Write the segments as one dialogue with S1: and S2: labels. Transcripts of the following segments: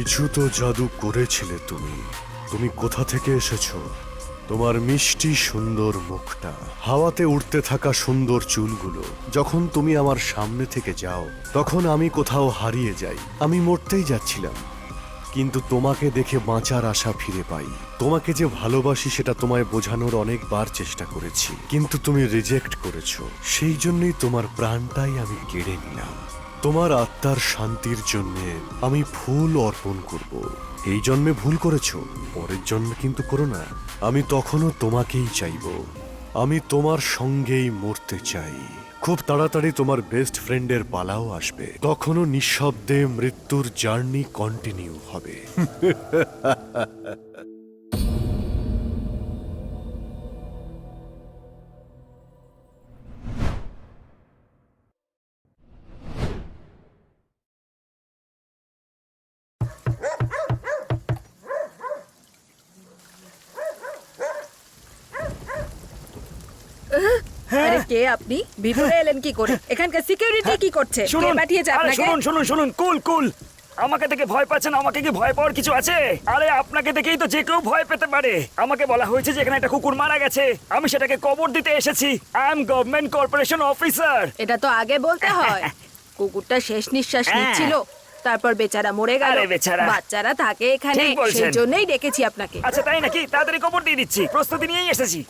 S1: কিছু তো জাদু করেছিলে তুমি। তুমি কোথা থেকে এসেছো? তোমার মিষ্টি সুন্দর মুখটা, হাওয়াতে উড়তে থাকা সুন্দর চুলগুলো, যখন তুমি আমার সামনে থেকে যাও তখন আমি কোথাও হারিয়ে যাই। আমি মরতেই যাচ্ছিলাম, কিন্তু তোমাকে দেখে বাঁচার আশা ফিরে পাই। তোমাকে যে ভালোবাসি সেটা তোমায় বোঝানোর অনেকবার চেষ্টা করেছি, কিন্তু তুমি রিজেক্ট করেছো। সেই জন্যই তোমার প্রাণটাই আমি কেড়ে নিলাম। তোমার আত্মার শান্তির জন্য আমি ফুল অর্পণ করব। এই জন্মে ভুল করেছো, পরের জন্মে কিন্তু করো না। আমি তখনও তোমাকেই চাইব। আমি তোমার সঙ্গেই মরতে চাই। খুব তাড়াতাড়ি তোমার বেস্ট ফ্রেন্ডের পালাও আসবে, তখনও নিঃশব্দে মৃত্যুর জার্নি কন্টিনিউ হবে।
S2: আরে কে আপনি? ভিতরে এলেন কি করে? এখানকার সিকিউরিটি কি করছে? কে
S3: শুনুন,
S2: পাঠিয়েছে
S3: আরে
S2: আপনাকে?
S3: শুনুন শুনুন শুনুন, কুল কুল। আমাকে দেখে ভয় পাচ্ছেন? আমাকে কি ভয় পাওয়ার কিছু আছে? আরে আপনাকে দেখেই তো যে কেউ ভয় পেতে পারে। আমাকে বলা হয়েছে যে এখানে একটা কুকুর মারা গেছে, আমি সেটাকে কবর দিতে এসেছি। I am government corporation officer.
S2: এটা তো আগে বলতে হয়। কুকুরটা শেষ নিঃশ্বাস নিচ্ছিল, তারপর বেচারা মরে গেল।
S3: আরে বেচারা।
S2: বাচ্চারা থাকে এখানে,
S3: ঠিক বলছেন।
S2: সেই জন্যই ডেকেছি আপনাকে।
S3: আচ্ছা তাই নাকি? তাড়াতাড়ি কবর দিয়ে দিচ্ছি, প্রস্তুতি নিয়েই এসেছি।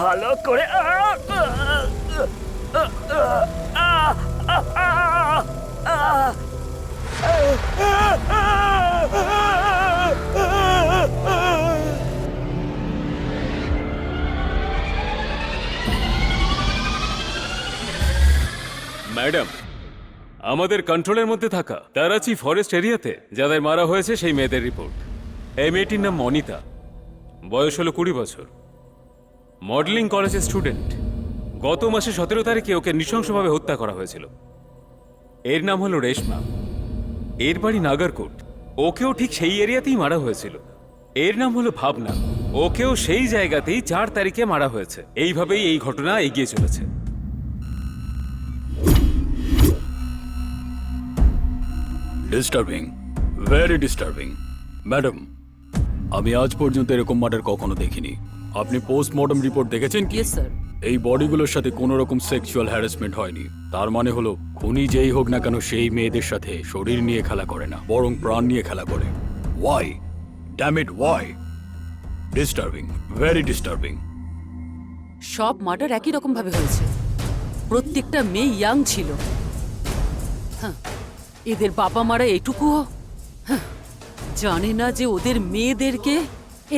S3: ভালো করে
S4: ম্যাডাম, আমাদের কন্ট্রোলের মধ্যে থাকা তারাচি ফরেস্ট এরিয়াতে যাদের মারা হয়েছে সেই মেয়েদের রিপোর্ট। এই মেয়েটির নাম মনিতা, বয়স হলো 20 বছর, মডেলিং কলেজের স্টুডেন্ট। গত মাসে 17 তারিখে ওকে নৃশংসভাবে হত্যা করা হয়েছিল। এর নাম হলো রেশমা, এর বাড়ি নাগারকোট। ওকেও ঠিক সেই এরিয়াতেই মারা হয়েছিল। এর নাম হলো ভাবনা, ওকেও সেই জায়গাতেই 4 তারিখে মারা হয়েছে। এইভাবেই এই ঘটনা এগিয়ে চলেছে।
S5: Disturbing, very disturbing. ম্যাডাম, আমি আজ পর্যন্ত এরকম মার্ডার কখনো দেখিনি। আপনি পোস্টমর্টম রিপোর্ট দেখেছেন কি?
S6: Yes sir.
S5: এই বডিগুলোর সাথে কোনো রকম সেক্সুয়াল হ্যারাসমেন্ট হয়নি। তার মানে হলো খুনি যেই হোক না কেন সেই মেয়েদের সাথে শরীর নিয়ে খেলা করে না, বরং প্রাণ নিয়ে খেলা করে। Why? Damn it, why? Disturbing, very disturbing.
S6: সব মার্ডার একই রকম ভাবে হয়েছে, প্রত্যেকটা মেয়ে ইয়াং ছিল। হ্যাঁ, এদের বাবা মারা এটুকুও জানে না যে ওদের মেয়েদেরকে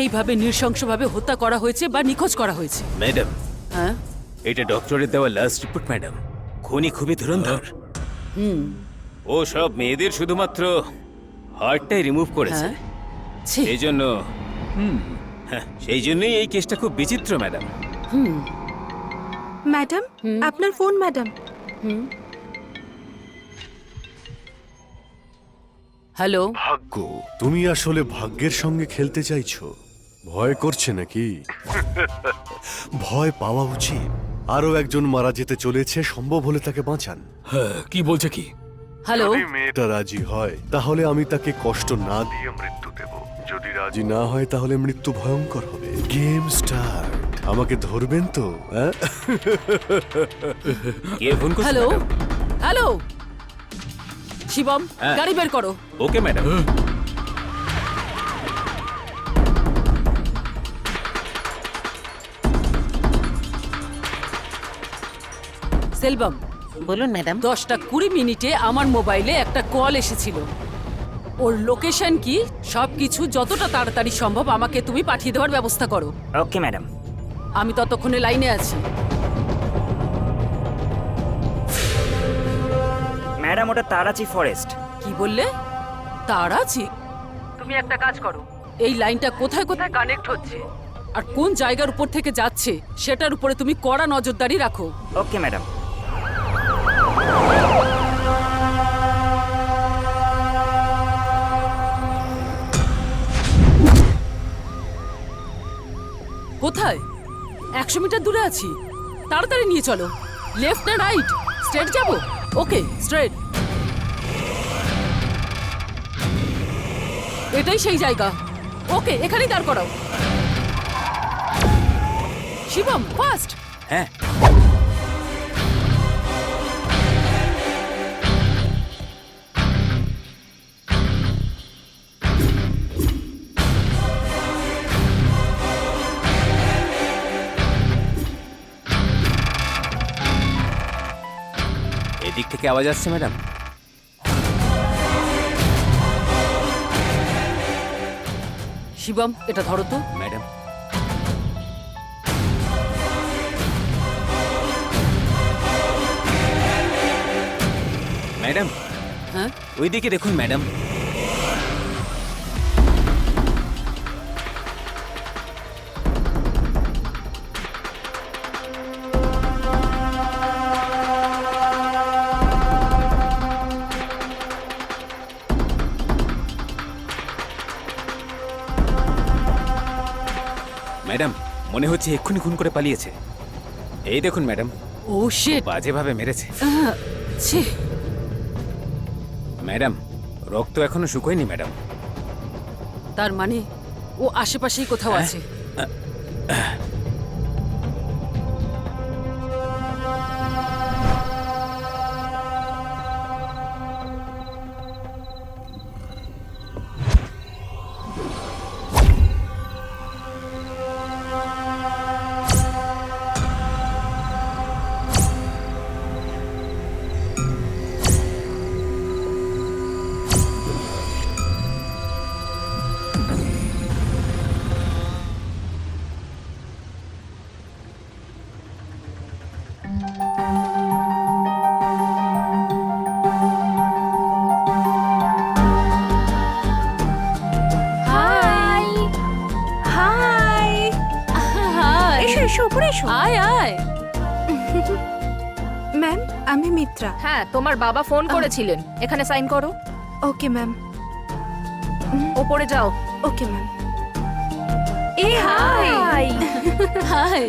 S6: এইভাবে নৃশংসভাবে হত্যা করা হয়েছে বা নিখোঁজ করা হয়েছে।
S7: ম্যাডাম,
S6: হ্যাঁ,
S7: এটা ডক্টরের দেওয়া লাস্ট রিপোর্ট ম্যাডাম। খুনি খুবই ধুরন্ধর। ও সব মেয়েদের শুধুমাত্র হার্টটাই রিমুভ করেছে।
S6: হ্যাঁ, ছি,
S7: সেই জন্য সেই জন্যই এই কেসটা খুব বিচিত্র ম্যাডাম।
S2: ম্যাডাম, আপনার ফোন ম্যাডাম।
S6: হ্যালো।
S1: ভাগ্য, তুমি আসলে ভাগ্যের সঙ্গে খেলতে চাইছো? ভয় করছে নাকি? ভয় পাওয়া উচিত। আরো একজন মারা যেতে চলেছে, সম্ভব হলে তাকে বাঁচান।
S5: হ্যাঁ, কি বলছে কি?
S6: হ্যালো।
S1: যদি মেয়েটা রাজি হয় তাহলে আমি তাকে কষ্ট না দিয়ে মৃত্যু দেব। যদি রাজি না হয় তাহলে মৃত্যু ভয়ঙ্কর হবে। Game start. আমাকে ধরবেন তো? হ্যাঁ?
S7: কে ফোন করছে
S6: হ্যালো,
S7: ম্যাডাম?
S6: হ্যালো। শিবম,
S7: হ্যাঁ।
S6: গাড়ি বের করো।
S7: Okay madam.
S6: সেলবম,
S8: বলুন ম্যাডাম।
S6: 10টা 20 মিনিটে আমার মোবাইলে একটা কল এসেছিল। ওর লোকেশন কি সবকিছু যতটা তাড়াতাড়ি সম্ভব আমাকে তুমি পাঠিয়ে দেওয়ার ব্যবস্থা করো।
S3: Okay madam.
S6: আমি ততক্ষণে লাইনে আছি।
S3: ম্যাডাম, ওটা তারাচি ফরেস্ট।
S6: কি বললে? তারাচি? তুমি একটা কাজ করো, এই লাইনটা কোথায় কোথায় কানেক্ট হচ্ছে আর কোন জায়গার উপর থেকে যাচ্ছে সেটার উপরে তুমি কড়া নজরদারি রাখো।
S3: Okay madam.
S6: কোথায়? 100 মিটার দূরে আছি। তাড়াতাড়ি নিয়ে চলো। লেফট না রাইট? স্ট্রেট যাবো? ওকে, স্ট্রেট। এটাই সেই জায়গা। ওকে, এখানেই দাঁড় করাও। শিবম, ফাস্ট।
S7: হ্যাঁ, এদিক থেকে আওয়াজ আসছে ম্যাডাম।
S6: শিবম, এটা ধরো তো।
S7: ম্যাডাম, ম্যাডাম,
S6: হ্যাঁ,
S7: ওইদিকে দেখুন ম্যাডাম। ম্যাডাম, মনে হচ্ছে এক্ষুনি খুন করে পালিয়েছে। এই দেখুন ম্যাডাম,
S6: ও শিট।
S7: বাজেভাবে মেরেছে।
S6: ছি,
S7: ম্যাডাম, রক্ত এখনো শুকোয়নি ম্যাডাম।
S6: তার মানে ও আশেপাশেই কোথাও আছে।
S2: হাই হাই এসো এসো উপরে এসো।
S6: আয় আয়।
S2: ম্যাম, আমি মিত্রা।
S8: হ্যাঁ, তোমার বাবা ফোন করেছিলেন। এখানে সাইন করো।
S2: Okay ma'am.
S8: ওপরে যাও।
S2: Okay ma'am. এ হাই।
S6: হাই।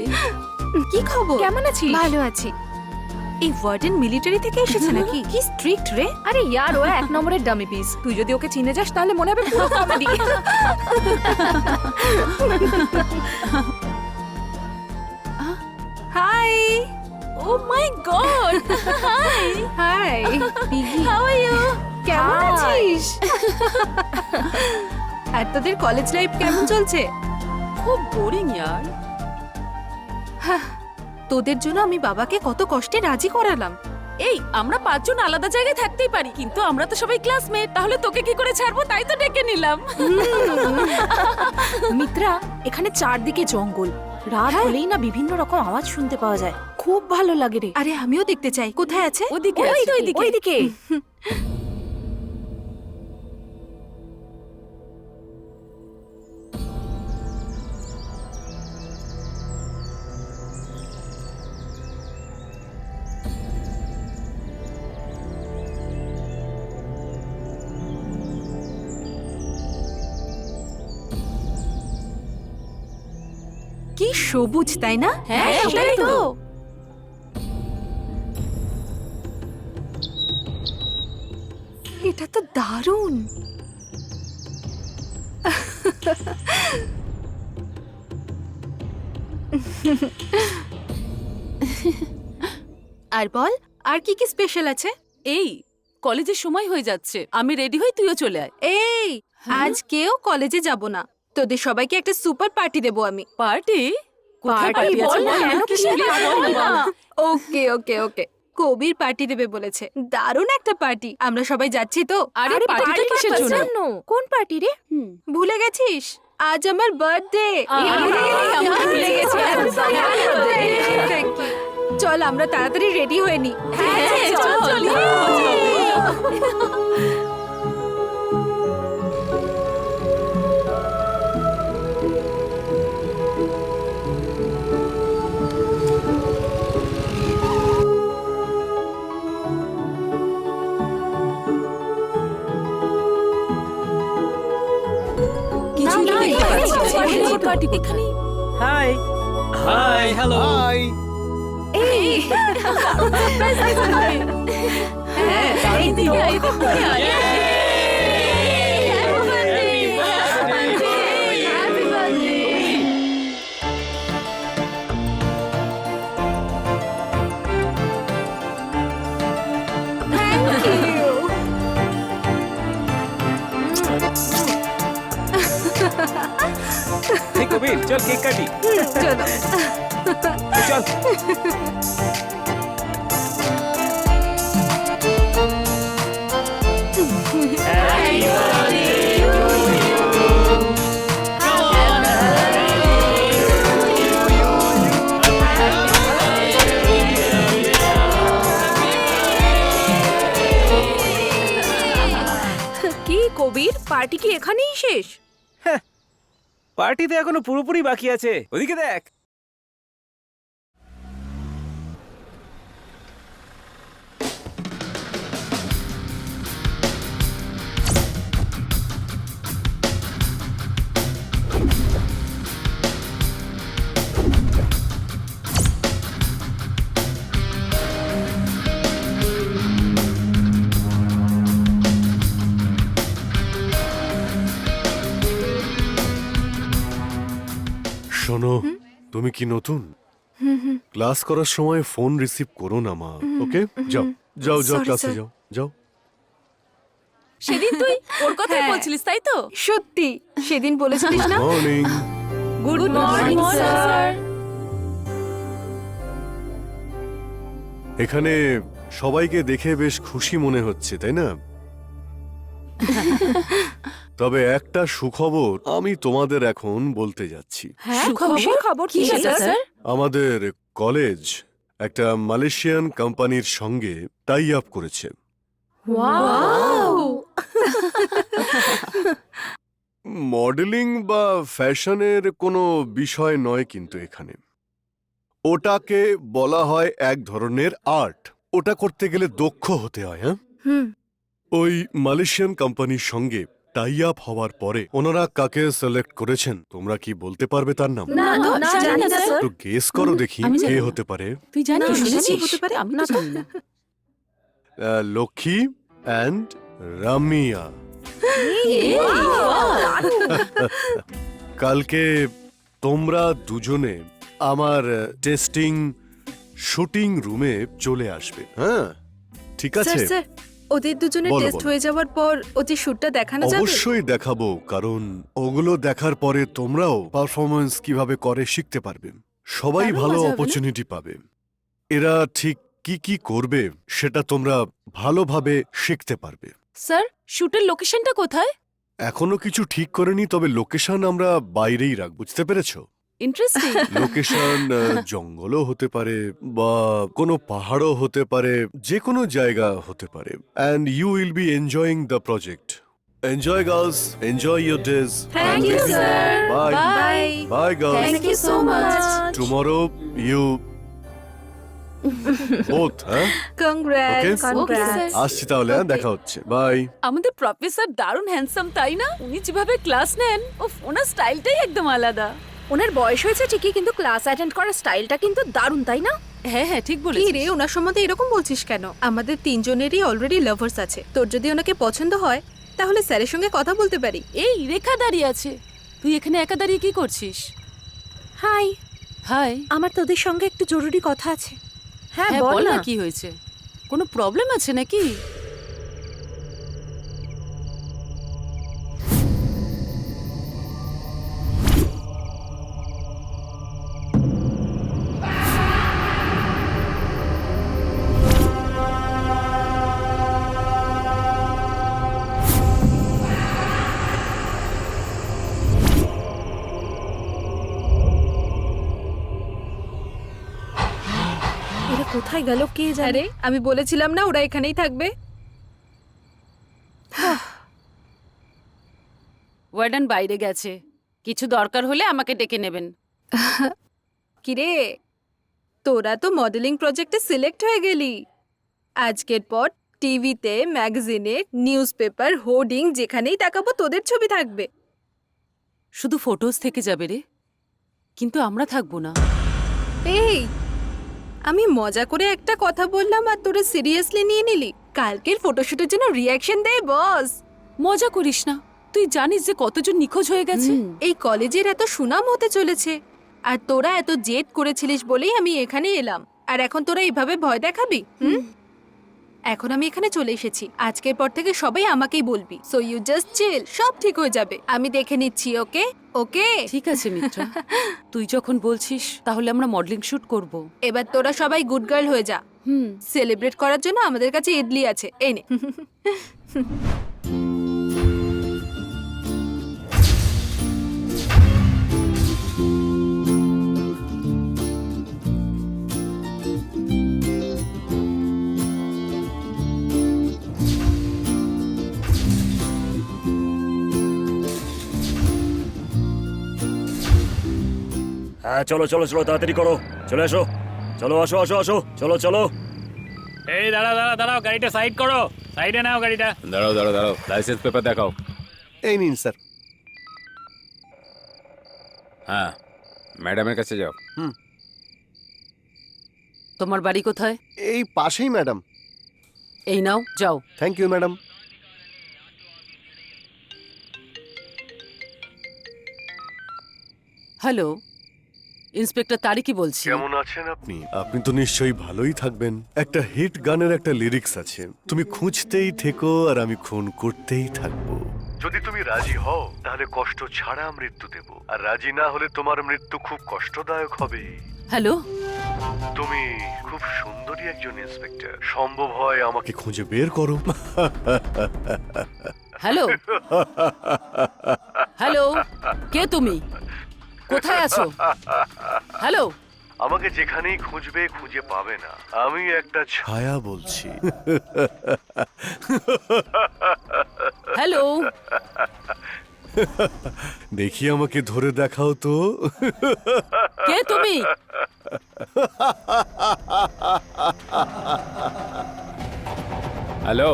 S2: কি খবর?
S8: কেমন আছিস?
S2: ভালো আছি। এই ওয়ার্ডেন মিলিটারি থেকে এসেছে নাকি? কি স্ট্রিক্ট রে।
S8: আরে ইয়ার, ও 1 নম্বরের ডামি পিস। তুই যদি ওকে চিনে যাস তাহলে মনে হবে পুরো comedy.
S2: Hi.
S6: Oh my god. Hi.
S2: Hi.
S6: How are you?
S2: কেমন
S8: Hi.
S2: আছিস? আর তোদের কলেজ লাইফ কেমন চলছে?
S6: খুব বোরিং ইয়ার।
S2: তোদের জন্য আমি বাবাকে কত কষ্টে রাজি করালাম।
S6: এই, আমরা 5 জন আলাদা জায়গায় থাকতেই পারি, কিন্তু আমরা তো সবাই ক্লাসমেট। তাহলে তোকে কি করে ছাড়বো, তাই তো ডেকে নিলাম।
S8: মিত্রা, এখানে চারদিকে জঙ্গল। রাত হলেই না বিভিন্ন রকম আওয়াজ শুনতে পাওয়া যায়। খুব ভালো লাগে রে।
S2: আরে আমিও দেখতে চাই। কোথায় আছে?
S6: ওদিকে
S8: ওই
S6: আছে।
S8: তো, ওইদিকে ওইদিকে।
S2: কি সবুজ, তাই না?
S6: হ্যাঁ,
S8: সেটাই তো।
S2: এটা তো দারুণ। আর বল, আর কি কি স্পেশাল আছে?
S6: এই, কলেজের সময় হয়ে যাচ্ছে। আমি রেডি হই, তুইও চলে আয়।
S2: এই, আজ কেউ কলেজে যাব না। তোদের সবাইকে একটা সুপার পার্টি দেবো আমি।
S6: পার্টি? কোথায়
S8: পার্টি
S6: পার্টি আছে?
S8: বল না,
S6: বল না,
S8: কেন কিসের
S6: please
S8: পার্টি?
S6: বল না।
S2: ওকে ওকে ওকে, কবির পার্টি দেবে বলেছে। দারুণ একটা পার্টি। আমরা সবাই যাচ্ছি তো?
S6: আরে পার্টিটা কিসের জন্য?
S8: কোন পার্টি রে?
S2: ভুলে গেছিস? আজ আমার বার্থডে।
S6: আমরা ভুলে গেছি।
S2: চল আমরা তাড়াতাড়ি রেডি হয়ে নি।
S6: হ্যাঁ, চল চল। কিছুই তো দেখতে পাচ্ছি না।
S8: পার্টি এখানে।
S3: হাই।
S7: হাই হ্যালো
S1: হাই
S7: এই কবির চল কেক কাটি
S2: চলো
S7: চল
S2: কি কবির, পার্টি কি এখানেই শেষ?
S7: পার্টি তো এখনো পুরোপুরি বাকি আছে ওদিকে দেখ
S1: শোনো, তুমি কি নতুন? ক্লাস করার সময় ফোন রিসিভ করো না মা, ওকে? যাও যাও যাও,
S2: Sorry,
S1: ক্লাসে
S2: sir.
S1: যাও যাও।
S6: সেদিন তুই ওর কথাই বলছিলিস তাই তো?
S2: সত্যি সেদিন বলেছিলিস না?
S1: মর্নিং।
S2: Good morning sir.
S1: এখানে সবাইকে দেখে বেশ খুশি মনে হচ্ছে, তাই না? তবে একটা সুখবর আমি তোমাদের এখন বলতে যাচ্ছি।
S2: হ্যাঁ,
S6: সুখবর?
S2: খুশির খবর কি
S6: কি
S2: স্যার?
S6: স্যার?
S1: আমাদের কলেজ একটা মালয়েশিয়ান কোম্পানির সঙ্গে টাই আপ করেছে।
S2: ওয়াও!
S1: মডেলিং বা ফ্যাশনের কোনো বিষয় নয় কিন্তু এখানে। ওটাকে বলা হয় এক ধরনের আর্ট। ওটা করতে গেলে দক্ষ হতে হয়, হ্যাঁ?
S2: হুম।
S1: ওই মালয়েশিয়ান কোম্পানির সঙ্গে টাই আপ হওয়ার পরে ওনারা কাকে সিলেক্ট করেছেন তোমরা কি বলতে পারবে তার নাম?
S2: না, জানি না স্যার।
S1: তো গেস করো দেখি
S6: আমি জানি
S1: কে
S6: না।
S1: হতে পারে।
S6: তুই জানিস?
S2: না,
S6: শুনেছিস?
S2: হতে পারে।
S6: আমি তো জানি না।
S1: লক্ষ্মী অ্যান্ড রামিয়া। কালকে তোমরা দুজনে আমার টেস্টিং শুটিং রুমে চলে আসবে, হ্যাঁ? ঠিক
S2: স্যার
S1: আছে?
S2: স্যার, ওদের দুজনের
S1: বলো,
S2: টেস্ট
S1: বলো।
S2: হয়ে যাওয়ার পর ওদের শুটটা দেখানো যাবে?
S1: অবশ্যই দেখাবো, কারণ ওগুলো দেখার পরে তোমরাও পারফরমেন্স কিভাবে করে শিখতে পারবে। সবাই
S6: দারুণ
S1: ভালো
S6: মজা হবে না?
S1: অপরচুনিটি পাবে। এরা ঠিক কি কি করবে সেটা তোমরা ভালোভাবে শিখতে পারবে।
S6: স্যার, শুটের লোকেশনটা কোথায়?
S1: এখনো কিছু ঠিক করেনি, তবে লোকেশন আমরা বাইরেই রাখব, বুঝতে পেরেছো?
S6: ইন্টারেস্টিং।
S1: লোকেশন জঙ্গলও হতে পারে বা কোনো পাহাড়ও হতে পারে, যে কোনো জায়গা হতে পারে। And you will be enjoying the project. Enjoy girls, enjoy your days.
S2: Thank you, sir.
S1: Bye
S2: Bye.
S1: Bye girls.
S2: Thank you so much.
S1: Tomorrow you both, হ্যাঁ?
S2: Congrats.
S6: Okay, sir.
S1: আসছি তাহলে, হ্যাঁ?
S2: Okay.
S1: দেখা হচ্ছে, বাই।
S6: আমাদের professor দারুণ handsome, তাই না? উনি যেভাবে ক্লাস নেন, ওনার স্টাইলটাই একদম আলাদা।
S2: ওনার বয়স হয়েছে ঠিকই, কিন্তু ক্লাস অ্যাটেন্ড করার স্টাইলটা কিন্তু দারুণ, তাই না?
S6: হ্যাঁ হ্যাঁ, ঠিক
S2: কি
S6: বলেছিস।
S2: রে, ওনার সম্বন্ধে এরকম বলছিস কেন? আমাদের তিনজনেরই অলরেডি লাভার্স আছে। তোর যদি ওনাকে পছন্দ হয় তাহলে স্যারের সঙ্গে কথা বলতে পারি।
S6: এই রেখা দাঁড়িয়ে আছে, তুই এখানে একা দাঁড়িয়ে কি করছিস?
S2: Hi,
S6: hi.
S2: আমার তোদের সঙ্গে একটু জরুরি কথা আছে। হ্যাঁ,
S6: হ্যাঁ,
S2: বল
S6: বল
S2: না।
S6: না, কি হয়েছে? কোনো প্রবলেম আছে নাকি?
S2: এরা কোথায় গেল কে জানে? আমি বলেছিলাম না ওরা এখানেই থাকবে।
S6: ওয়ার্ডেন বাইরে গেছে, কিছু দরকার হলে আমাকে ডেকে নেবেন।
S2: কিরে, তোরা তো মডেলিং প্রজেক্টে সিলেক্ট হয়ে গেলি। আজকের পর টিভিতে, ম্যাগাজিনে, নিউজ পেপার, হোর্ডিং, যেখানেই তাকাবো তোদের ছবি থাকবে।
S6: শুধু ফটোজ থেকে যাবে রে, কিন্তু আমরা থাকবো না।
S2: এই, আমি মজা করে একটা কথা বললাম আর তোরা সিরিয়াসলি নিয়ে নিলি? কালকের ফটোশুটের জন্য রিয়াকশন দে বস।
S6: মজা করিস না, তুই জানিস যে কতজন নিখোঁজ হয়ে গেছে।
S2: এই কলেজের এত সুনাম হতে চলেছে, আর তোরা এত জেদ করেছিলিস বলেই আমি এখানে এলাম। আর এখন তোরা এইভাবে ভয় দেখাবি? এখন আমি এখানে চলে এসেছি, আজকের পর থেকে সবাই আমাকেই বলবি। সো ইউ জাস্ট চিল, সব ঠিক হয়ে যাবে, আমি দেখে নিচ্ছি। ওকে ওকে।
S6: ঠিক আছে মিত্রা, তুই যখন বলছিস তাহলে আমরা মডেলিং শুট করব।
S2: এবার তোরা সবাই গুড গার্ল হয়ে যা। সেলিব্রেট করার জন্য আমাদের কাছে ইডলি আছে, এই নে।
S3: হ্যাঁ চলো চলো চলো, তাড়াতাড়ি করো, চলে এসো, চলো আসো আসো আসো, চলো চলো।
S5: এই দাঁড়াও দাঁড়াও দাঁড়াও, গাড়িটা সাইড করো, সাইডে নাও গাড়িটা।
S4: দাঁড়াও দাঁড়াও দাঁড়াও, লাইসেন্স পেপার দেখাও।
S1: এই নিন স্যার।
S4: হ্যাঁ, ম্যাডামের কাছে যাও।
S6: তোমার বাড়ি কোথায়?
S1: এই পাশেই ম্যাডাম।
S6: এই নাও, যাও।
S1: Thank you madam.
S6: Hello, inspector তারিকি বলছি।
S1: কেমন আছেন আপনি? আপনি তো নিশ্চয়ই ভালোই থাকবেন। একটা হিট গানের একটা লিরিক্স আছে, তুমি খুঁজতেই থেকো আর আমি খুন করতেই থাকবো। যদি তুমি রাজি হও তাহলে কষ্ট ছাড়া মৃত্যু দেব, আর রাজি না হলে তোমার মৃত্যু খুব কষ্টদায়ক হবে।
S6: হ্যালো,
S1: তুমি খুব সুন্দরী একজন ইন্সপেক্টর, সম্ভব হয় আমাকে খুঁজে বের করো।
S6: হ্যালো, হ্যালো, কে তুমি? কোথায় আছো? হ্যালো,
S1: আমাকে যেখানেই খুঁজবে খুঁজে পাবে না, আমি একটা ছায়া বলছি।
S6: হ্যালো,
S1: দেখি আমাকে ধরে দেখাও তো।
S6: কে তুমি?
S4: হ্যালো,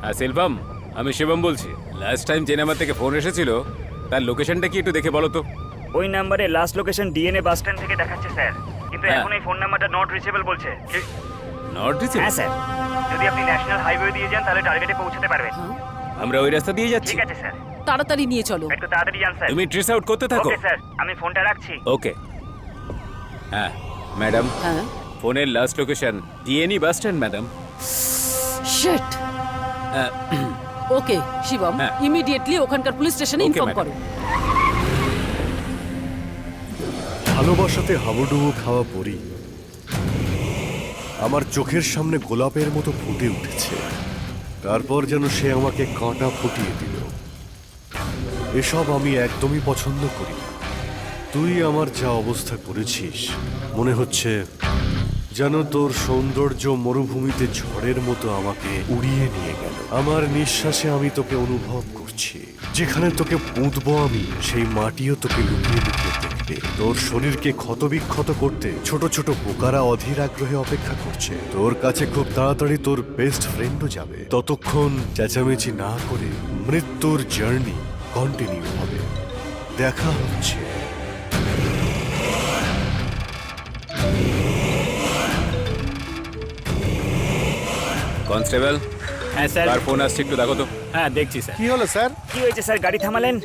S4: হ্যাঁ শিল্পম, আমি শিবম বলছি। লাস্ট টাইম যে নাম্বার থেকে ফোন এসেছিল তার লোকেশনটা কি একটু দেখে বলো তো।
S3: ওই নাম্বারে last location DNA bus stand থেকে দেখাচ্ছে স্যার, কিন্তু
S4: হ্যাঁ।
S3: এখন এই ফোন নাম্বারটা নট রিচেবল বলছে।
S4: Not reachable?
S3: হ্যাঁ স্যার, যদি আপনি ন্যাশনাল হাইওয়ে দিয়ে যান তাহলে টার্গেটে পৌঁছতে পারবেন।
S4: আমরা ওই রাস্তা দিয়ে যাচ্ছি।
S3: ঠিক আছে স্যার,
S6: তাড়াতাড়ি নিয়ে চলো।
S3: একটু তাড়াতাড়ি যান স্যার।
S4: তুমি ট্রেস আউট করতে থাকো।
S3: ওকে স্যার, আমি ফোনটা রাখছি।
S4: ওকে। হ্যাঁ ম্যাডাম,
S6: হ্যাঁ,
S4: ফোনের last location DNE bus stand madam.
S6: Shit. Okay Shivam,
S4: হ্যাঁ।
S6: ইমিডিয়েটলি ওখানকার পুলিশ স্টেশনে
S4: Okay,
S6: ইনফর্ম
S4: madam.
S6: করো।
S1: ভালোবাসাতে হাবুডুবু খাওয়া পরি আমার চোখের সামনে গোলাপের মতো ফুটে উঠেছে, তারপর যেন সে আমাকে কাঁটা ফুটিয়ে দিল। এসব আমি একদমই পছন্দ করি না। তুই আমার যা অবস্থা করেছিস, মনে হচ্ছে যেন তোর সৌন্দর্য মরুভূমিতে ঝড়ের মতো আমাকে উড়িয়ে নিয়ে গেল। আমার নিঃশ্বাসে আমি তোকে অনুভব করছি, যেখানে তোকে পুঁতবো আমি সেই মাটিও তোকে লুকিয়ে লুকিয়ে দেখবে। তোর শরীরকে ক্ষতবিক্ষত করতে ছোট ছোট পোকারা অধীর আগ্রহে অপেক্ষা করছে। তোর কাছে খুব তাড়াতাড়ি তোর বেস্ট ফ্রেন্ডও যাবে। ততক্ষণ চেঁচামেচি না করে মৃত্যুর জার্নি কন্টিনিউ হবে। দেখা হচ্ছে।
S4: কনস্টেবল,
S3: হ্যাঁ স্যার।
S4: কার ফোন আসছে একটু দেখো তো।
S5: হ্যাঁ দেখছি স্যার।
S1: কি হলো স্যার?
S3: কি হয়েছে স্যার, গাড়ি থামালেন?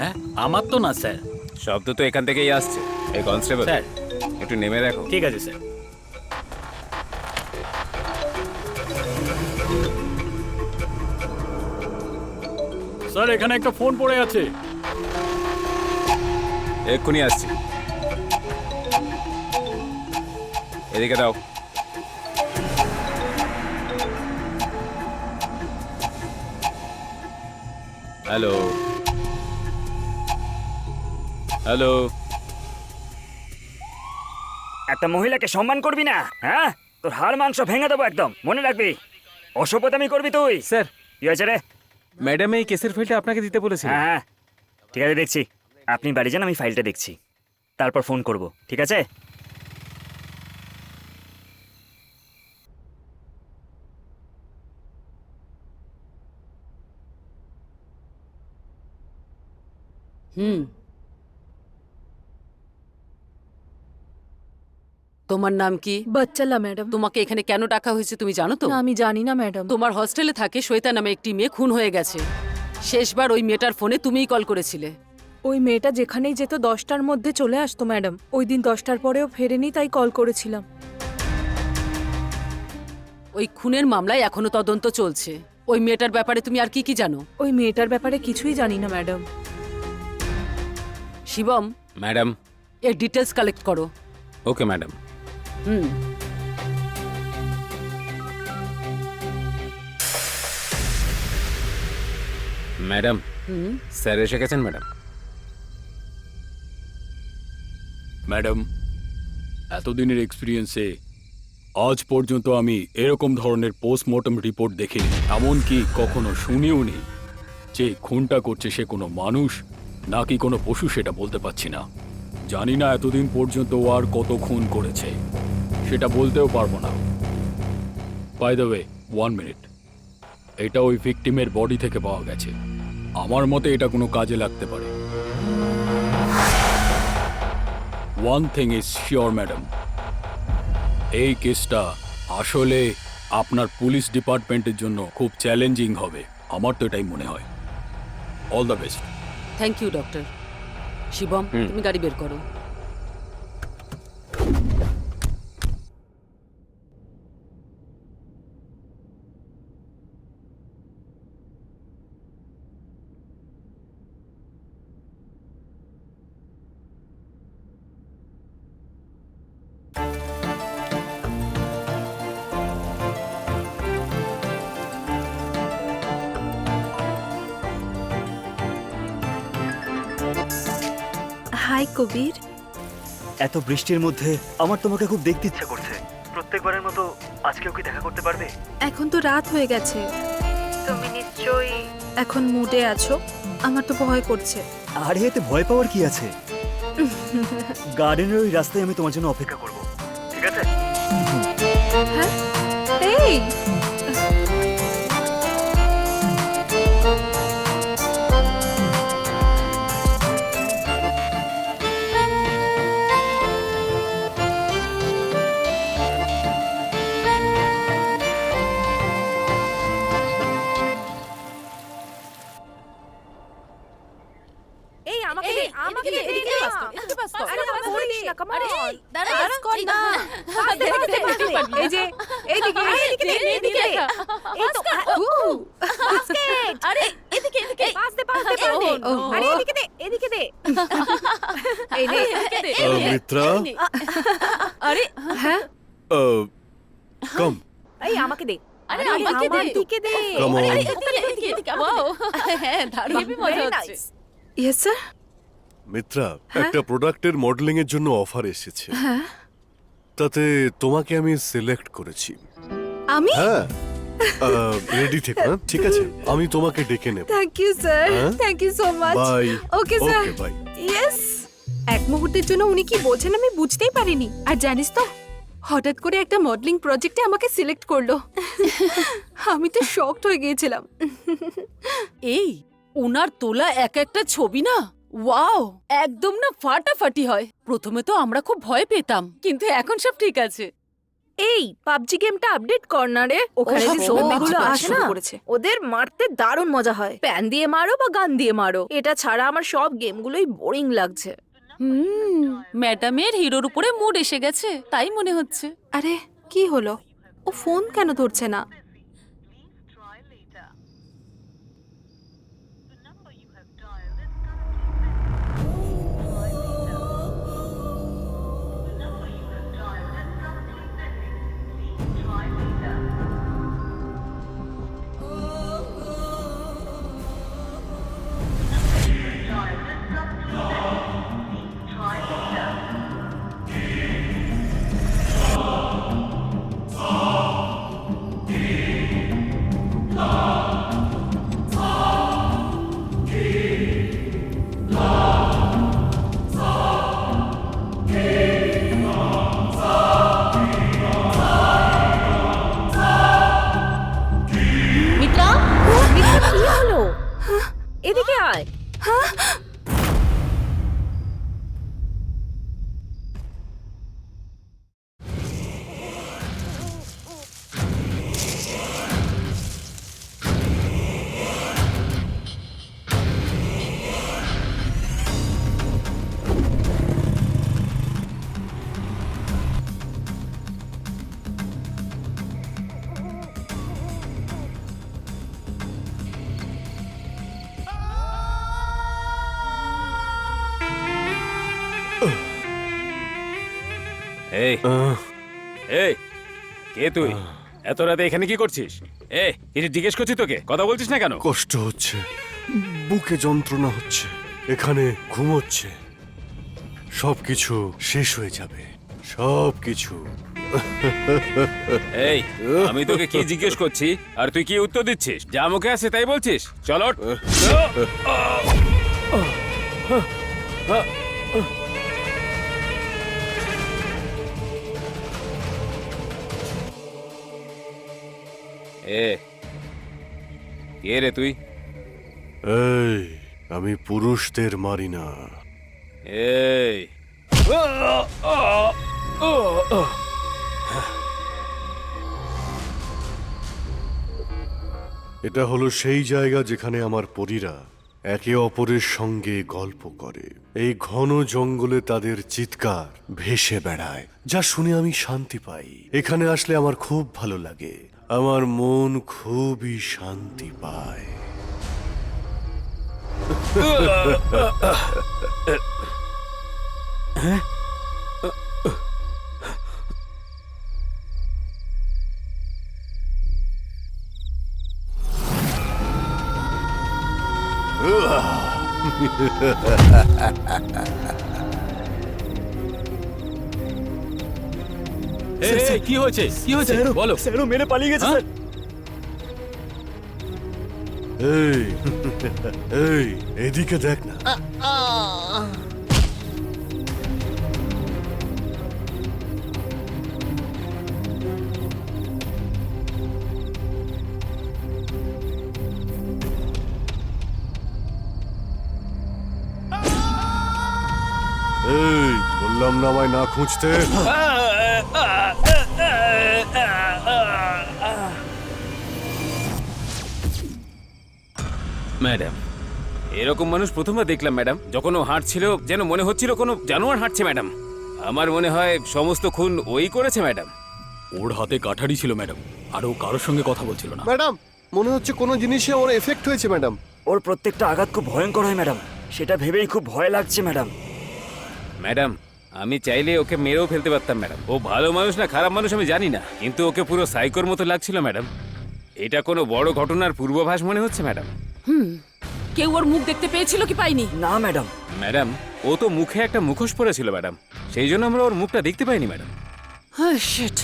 S5: হ্যাঁ, আমার তো না স্যার।
S4: শব্দ তো এখান থেকেই আসছে। এই কনস্টেবল,
S5: স্যার।
S4: একটু নেমে দেখো।
S5: ঠিক আছে স্যার। স্যার এখানে একটা ফোন পড়ে আছে।
S4: এক্ষুনি আসছি। এদিকে দাও। Hello, hello.
S3: একটা মহিলাকে সম্মান করবি না? হ্যাঁ, তোর হাড় মাংস ভেঙে দেবো একদম, মনে রাখবি। অসভ্যতামি করবি তুই।
S4: স্যার,
S3: কি হয়েছে রে?
S4: ম্যাডাম এই কেসের ফাইলটা আপনাকে দিতে বলেছিল।
S3: হ্যাঁ হ্যাঁ, ঠিক আছে দেখছি। আপনি বাড়ি যান, আমি ফাইলটা দেখছি, তারপর ফোন করব, ঠিক আছে?
S6: হুম, তোমার নাম কি?
S8: বাচ্চালা ম্যাডাম।
S6: তোমাকে এখানে কেন ডাকা হয়েছে তুমি জানো তো?
S8: না, আমি জানি না ম্যাডাম।
S6: তোমার হস্টেলে থাকে শ্বেতা নামে একটি মেয়ে খুন হয়ে গেছে। শেষবার ওই মেয়েটার ফোনে তুমিই কল করেছিলে।
S8: ওই মেয়েটা যেখানেই যেত 10টার মধ্যে চলে আসতো ম্যাডাম। ওই দিন 10টার পরেও ফেরেনি, তাই কল করেছিলাম।
S6: ওই খুনের মামলায় এখনো তদন্ত চলছে। ওই মেয়েটার ব্যাপারে তুমি আর কি কি জানো?
S8: ওই মেয়েটার ব্যাপারে কিছুই জানি না ম্যাডাম।
S6: শিবম,
S7: ম্যাডাম।
S6: এর ডিটেলস কালেক্ট করো।
S7: Okay madam.
S6: হুম।
S7: ম্যাডাম,
S6: হুম।
S7: স্যার এসে গেছেন ম্যাডাম।
S5: ম্যাডাম, এতদিনের এক্সপিরিয়েন্সে আজ পর্যন্ত আমি এরকম ধরনের পোস্টমর্টম রিপোর্ট দেখিনি। এমনকি কখনো শুনিও নি। যে খুনটা করছে সে কোনো মানুষ নাকি কোনো পশু সেটা বলতে পারছি না। জানি না এতদিন পর্যন্ত ও আর কত খুন করেছে, সেটা বলতেও পারবো না। By the way, 1 minute. এটা ওই ভিকটিমের বডি থেকে পাওয়া গেছে। আমার মতে এটা কোনো কাজে লাগতে পারে। One thing is sure, madam, এই কেসটা আসলে আপনার পুলিশ ডিপার্টমেন্টের জন্য খুব চ্যালেঞ্জিং হবে। আমার তো এটাই মনে হয়। All the best.
S6: Thank you doctor. Shivam, তুমি গাড়ি বের করো।
S2: হাই কবির।
S3: এত বৃষ্টির মধ্যে আমার তোমাকে খুব দেখতে ইচ্ছা করছে। প্রত্যেকবারের মতো আজকেও কি দেখা করতে পারবে?
S2: এখন তো রাত হয়ে গেছে, তুমি নিশ্চয়ই এখন মুডে আছো। আমার তো ভয় করছে।
S3: আরে এতে ভয় পাওয়ার কি আছে? গার্ডেনের ওই রাস্তায় আমি তোমার জন্য অপেক্ষা করব, ঠিক আছে?
S2: হ্যাঁ, এই
S8: আমাকে দে, আমাকে দে, এদিকে পাস কর, এদিকে পাস কর। আরে আমাকে করিস না, কাম অন। দাঁড়া কর না। এই যে এইদিকে, এইদিকে দে, এইদিকে দে। এই তো বাস্কেট। আরে এদিকে, এদিকে পাস দে, পাস দে, পাস দে। আরে এদিকে দে, এদিকে দে। এই নে, এদিকে দে।
S1: মিত্রা,
S8: আরে
S2: হ্যাঁ,
S1: কাম
S8: এই আমাকে দে। আরে আমাকে দে, এদিকে দে।
S1: Come on.
S8: এদিকে, এদিকে, এদিকে। ওয়াও, হ্যাঁ, দারুণ মজা হচ্ছে।
S2: Yes sir.
S1: মিত্রা, একটা প্রোডাক্টের মডেলিং এর জন্য অফার এসেছে।
S2: হ্যাঁ,
S1: তাতে তোমাকে আমি সিলেক্ট করেছি।
S2: আমি?
S1: হ্যাঁ, রেডি থেকো। হ্যাঁ, ঠিক আছে, আমি তোমাকে ডেকে নেব।
S2: থ্যাংক ইউ স্যার,
S1: হ্যাঁ?
S2: Thank you so much.
S1: Bye.
S2: Okay sir.
S1: Okay, bye.
S2: Yes. এক মুহূর্তের জন্য উনি কি বলছেন আমি বুঝতেই পারিনি। আর জানিস তো, হঠাৎ করে একটা মডেলিং প্রজেক্টে আমাকে সিলেক্ট করলো। আমি তো শকড হয়ে গিয়েছিলাম।
S6: এই ওনার তোলা এক একটা ছবি না, ওয়াও, একদম না ফাটাফাটি হয়। প্রথমে তো আমরা খুব ভয় পেতাম, কিন্তু এখন সব ঠিক আছে।
S8: এই পাবজি গেমটা আপডেট কর না রে। ওখানে যে জম্বিগুলো আসে না, ওদের মারতে দারুণ মজা হয়। প্যান দিয়ে মারো বা গান দিয়ে মারো। এটা ছাড়া আমার সব গেমগুলোই বোরিং লাগছে।
S6: ম্যাডামের হিরোর উপরে মুড এসে গেছে, তাই মনে হচ্ছে।
S2: আরে কি হলো? ও ফোন কেন ধরছে না?
S4: এই
S1: আহ,
S4: এই কে তুই এত রাতে এখানে কি করছিস? কিছু জিজ্ঞেস করছি তোকে, কথা বলছিস না কেন?
S1: কষ্ট হচ্ছে, বুকে যন্ত্রণা হচ্ছে, এখানে ঘুমোচ্ছে। সবকিছু শেষ হয়ে যাবে, সবকিছু।
S4: এই আমি তোকে কি জিজ্ঞেস করছি আর তুই কি উত্তর দিচ্ছিস? যা মুখে আসে তাই বলছিস। চলো কে রে তুই?
S1: এই, আমি পুরুষদের মারি না।
S4: এই
S1: এটা হলো সেই জায়গা যেখানে আমার পরীরা একে অপরের সঙ্গে গল্প করে। এই ঘন জঙ্গলে তাদের চিৎকার ভেসে বেড়ায়, যা শুনে আমি শান্তি পাই। এখানে আসলে আমার খুব ভালো লাগে, আমার মন খুবই শান্তি পায়।
S5: কি হয়েছে, কি হয়েছে বলো।
S3: স্যারও মেরে পালিয়ে গেছে
S5: হ্যাঁ?
S3: স্যার।
S1: এই এই এদিকে দেখ না। এই, বললাম না আমায় না খুঁজতে।
S4: ম্যাডাম, এরকম মানুষ প্রথমবার দেখলাম ম্যাডাম। যখন ও হাঁটছিল যেন মনে হচ্ছিল কোনো জানোয়ার হাঁটছে ম্যাডাম। আমার মনে হয় সমস্ত খুন ওই করেছে ম্যাডাম।
S5: ওর হাতে কাঠারি ছিল ম্যাডাম, আর ও কারোর সঙ্গে কথা বলছিল না।
S1: ম্যাডাম, মনে হচ্ছে কোনো জিনিসে ওর এফেক্ট হয়েছে ম্যাডাম।
S3: ওর প্রত্যেকটা আঘাত খুব ভয়ঙ্কর হয় ম্যাডাম, সেটা ভেবেই খুব ভয় লাগছে ম্যাডাম।
S4: ম্যাডাম, আমি চাইলে ওকে মেরেও ফেলতে পারতাম ম্যাডাম। ও ভালো মানুষ না খারাপ মানুষ আমি জানি না, কিন্তু ওকে পুরো সাইকোর মতো লাগছিল ম্যাডাম। এটা কোনো বড় ঘটনার পূর্বাভাস মনে হচ্ছে ম্যাডাম।
S6: কেউ ওর মুখ দেখতে পেয়েছিল কি পাইনি?
S3: না ম্যাডাম।
S4: ম্যাডাম, ও তো মুখে একটা মুখোশ পরেছিল ম্যাডাম, সেই জন্য আমরা ওর মুখটা দেখতে পাইনি ম্যাডাম।
S6: শিট।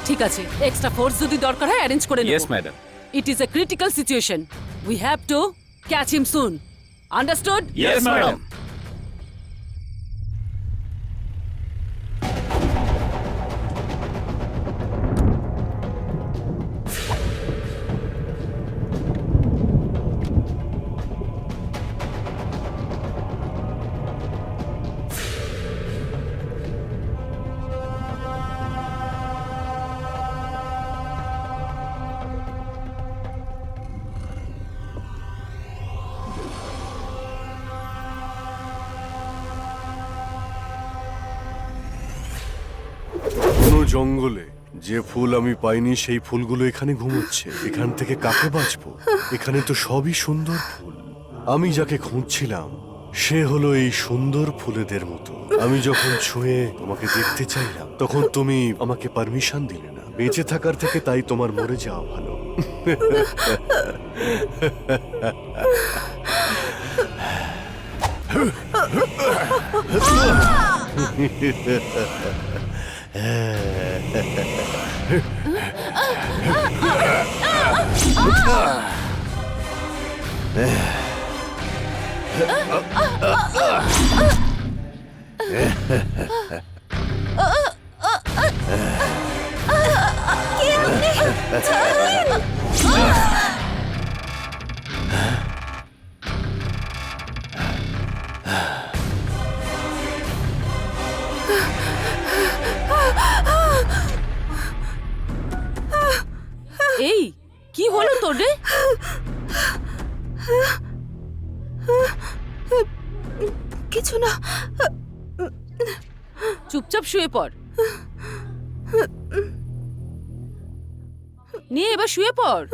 S6: ঠিক আছে, এক্সট্রা ফোর্স যদি দরকার হয় অ্যারেঞ্জ করে নেব।
S4: Yes madam.
S6: It is a critical situation, we have to catch him soon, understood?
S4: Yes madam.
S1: কোনো জঙ্গলে যে ফুল আমি পাইনি সেই ফুলগুলো এখানে ঘুমোচ্ছে। এখান থেকে কাকে বাঁচবো? এখানে তো সবই সুন্দর ফুল। আমি যাকে খুঁজছিলাম সে হলো এই সুন্দর ফুলেদের মতো। আমি যখন ছুঁয়ে তোমাকে দেখতে চাইলাম তখন তুমি আমাকে পারমিশন দিলে না। বেঁচে থাকার থেকে তাই তোমার মরে যাওয়া ভালো।
S6: এই কি হলো তোর রে?
S2: কিছু না।
S6: চুপচাপ শুয়ে পড়। নিয়ে এবার শুয়ে পড়।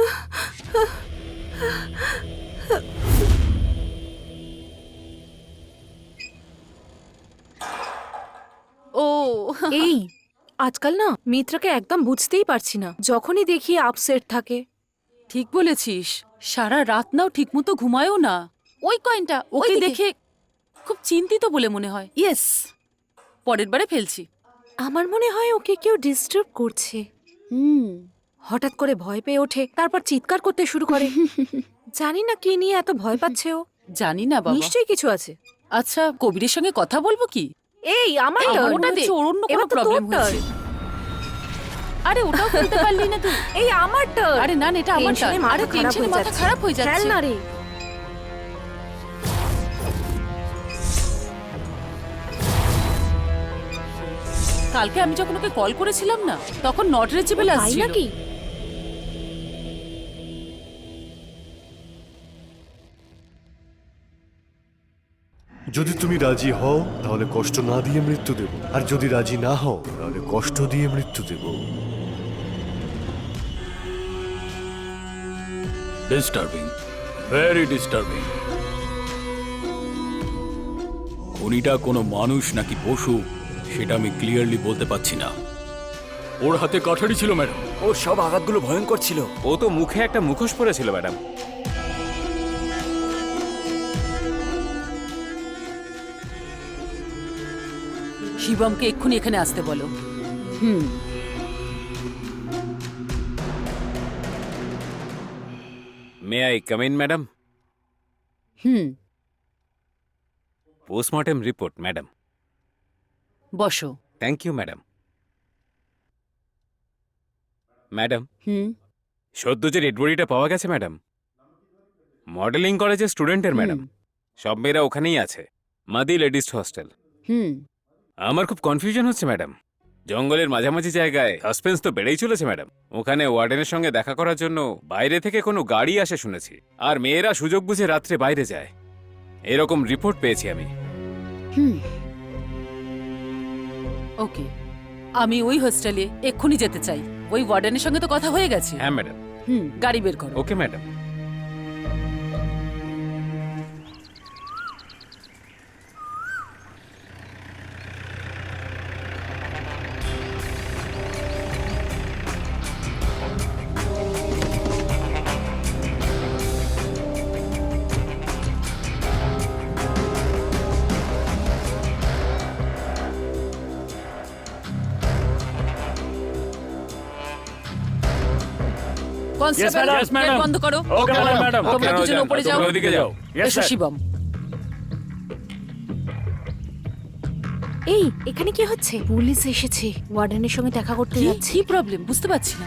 S6: ও
S8: এই আজকাল না মিত্রাকে একদম বুঝতেই পারছি না, যখনই দেখি আপসেট থাকে।
S6: ঠিক বলেছিস, সারা রাত নাও ঠিকমতো ঘুমায়ও না। ওই কয়েনটা ওকে দেখে খুব চিন্তিত বলে মনে হয়। ইয়েস, পরের বারে ফেলছি।
S8: আমার মনে হয় ওকে কেউ ডিস্টার্ব করছে। হঠাৎ করে ভয় পেয়ে ওঠে, তারপর চিৎকার করতে শুরু করে। জানি না কি নিয়ে এত ভয় পাচ্ছে ও।
S6: জানি না বাবা।
S8: নিশ্চয়ই কিছু আছে।
S6: আচ্ছা, কবিরের সঙ্গে কথা বলবো কি?
S8: এই আমার
S6: এই,
S8: turn।
S6: ওটা দেখছি ওর অন্য কোনো
S8: এবার তো তোর
S6: প্রবলেম
S8: turn।
S6: হয়েছে। আরে ওটাও ফেলতে পারলি না তুই?
S8: এই আমার টার্ন।
S6: আরে না না, এটা আমার
S8: টেনশনে
S6: turn।
S8: মাথা
S6: আরে
S8: খারাপ
S6: টেনশনে
S8: হয়ে
S6: মাথা
S8: যাচ্ছে।
S6: খারাপ হয়ে যাচ্ছে।
S8: খেল না রে।
S6: কালকে আমি যখন ওকে কল করেছিলাম না, তখন নট রিচেবল
S8: তাই
S6: আসছিল।
S8: নাকি?
S1: যদি তুমি রাজি হও তাহলে কষ্ট না দিয়ে মৃত্যু দেব, আর যদি রাজি না হও তাহলে কষ্ট দিয়ে মৃত্যু দেব।
S5: Disturbing, very disturbing. খুনিটা কোনো মানুষ নাকি পশু সেটা আমি ক্লিয়ারলি বলতে পারছি না। ওর হাতে কাঠারি ছিল ম্যাডাম।
S3: ওর সব আঘাতগুলো ভয়ঙ্কর ছিল।
S4: ও তো মুখে একটা মুখোশ পরেছিল ম্যাডাম।
S6: শিবমকে এক্ষুনি এখানে আসতে বলো।
S4: May I come in madam? Postmortem report madam.
S6: বসো।
S4: Thank you madam. ম্যাডাম, সদ্য যে ডেড বডিটা পাওয়া গেছে ম্যাডাম, মডেলিং কলেজের স্টুডেন্টের ম্যাডাম। সব মেয়েরা ওখানেই আছে, মাদি লেডিস হস্টেল। আমার খুব কনফিউশন হচ্ছে ম্যাডাম। জঙ্গলের মাঝামাঝি জায়গায় সাসপেন্স তো বেড়েই চলেছে ম্যাডাম। ওখানে ওয়ার্ডেনের সঙ্গে দেখা করার জন্য বাইরে থেকে কোনো গাড়ি আসে শুনেছি, আর মেয়েরা সুযোগ বুঝে রাত্রে বাইরে যায়, এরকম রিপোর্ট পেয়েছি আমি।
S6: ওকে, আমি ওই হোস্টেলে এক্ষুনি যেতে চাই। ওই ওয়ার্ডেনের সঙ্গে তো কথা হয়ে গেছে।
S4: হ্যাঁ ম্যাডাম।
S6: গাড়ি বের করো।
S4: Okay madam.
S6: Constable,
S3: madam.
S5: Yes, madam.
S6: Gate বন্ধ করো।
S3: Okay, madam.
S6: তোমরা
S4: Okay,
S6: দুজন
S4: যাও,
S6: উপরে যাও।
S4: তোমরা ওদিকে যাও।
S3: Yes,
S6: এসো
S3: sir.
S6: শিবম।
S8: এই এখানে কি হচ্ছে? পুলিশ এসেছে, ওয়ার্ডেনের সঙ্গে দেখা করতে যাচ্ছে।
S6: কি প্রবলেম বুঝতে পারছি না।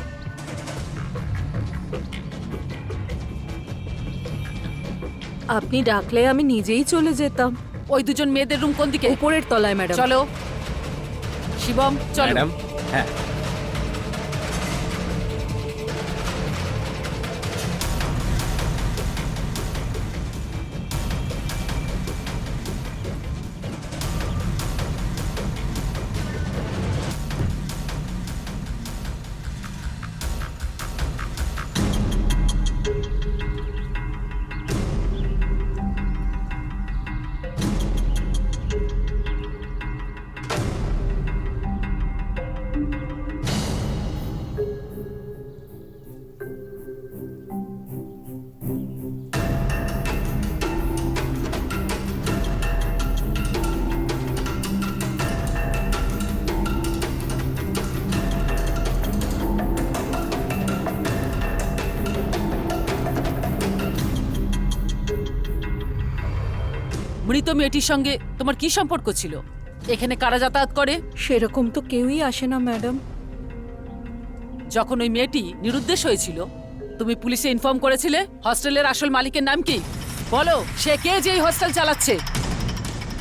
S2: আপনি ডাকলে আমি নিজেই চলে যেতাম।
S6: ওই দুজন মেয়েদের রুম কোন দিকে?
S2: উপরের তলায় ম্যাডাম।
S6: চলো শিবম, চলো।
S4: ম্যাডাম, হ্যাঁ।
S6: মৃত মেয়েটির সঙ্গে তোমার কি সম্পর্ক ছিল? এখানে কারা যাতায়াত করে?
S2: সেরকম তো কেউই আসে না ম্যাডাম।
S6: যখন ওই মেয়েটি নিরুদ্দেশ হয়েছিল, তুমি পুলিশে ইনফর্ম করেছিলে? হস্টেলের আসল মালিকের নাম কি? বলো, সে কে যে এই হস্টেল চালাচ্ছে?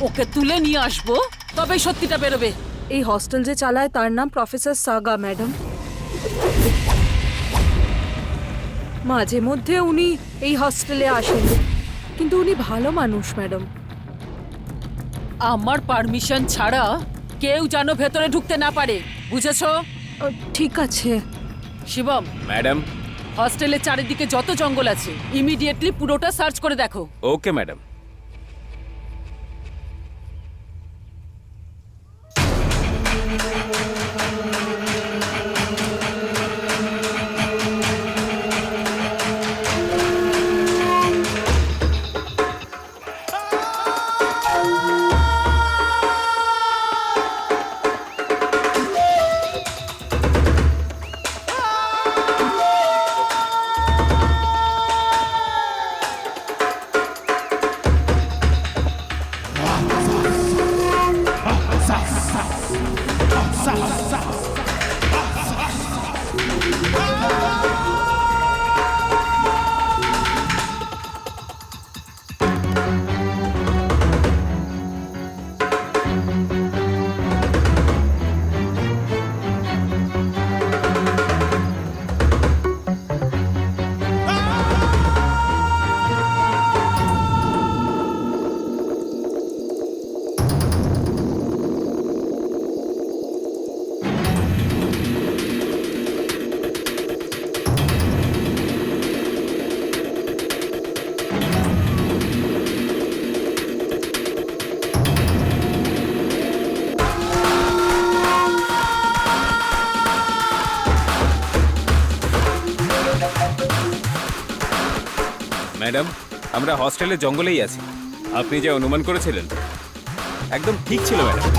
S6: ওকে তুলে নিয়ে আসবো, তবেই সত্যিটা বেরোবে।
S2: এই হস্টেল যে চালায় তার নাম প্রফেসর সাগা ম্যাডাম। মাঝে মধ্যে উনি এই হস্টেলে আসেন, কিন্তু উনি ভালো মানুষ ম্যাডাম।
S6: আমার পারমিশন ছাড়া কেউ যেন ভেতরে ঢুকতে না পারে, বুঝেছো?
S2: ঠিক আছে
S6: শিবম,
S4: ম্যাডাম।
S6: হস্টেলের চারিদিকে যত জঙ্গল আছে ইমিডিয়েটলি পুরোটা সার্চ করে দেখো।
S4: Okay madam.
S7: ম্যাডাম, আমরা হস্টেলের জঙ্গলেই আছি। আপনি যে অনুমান করেছিলেন একদম ঠিক ছিল ম্যাডাম।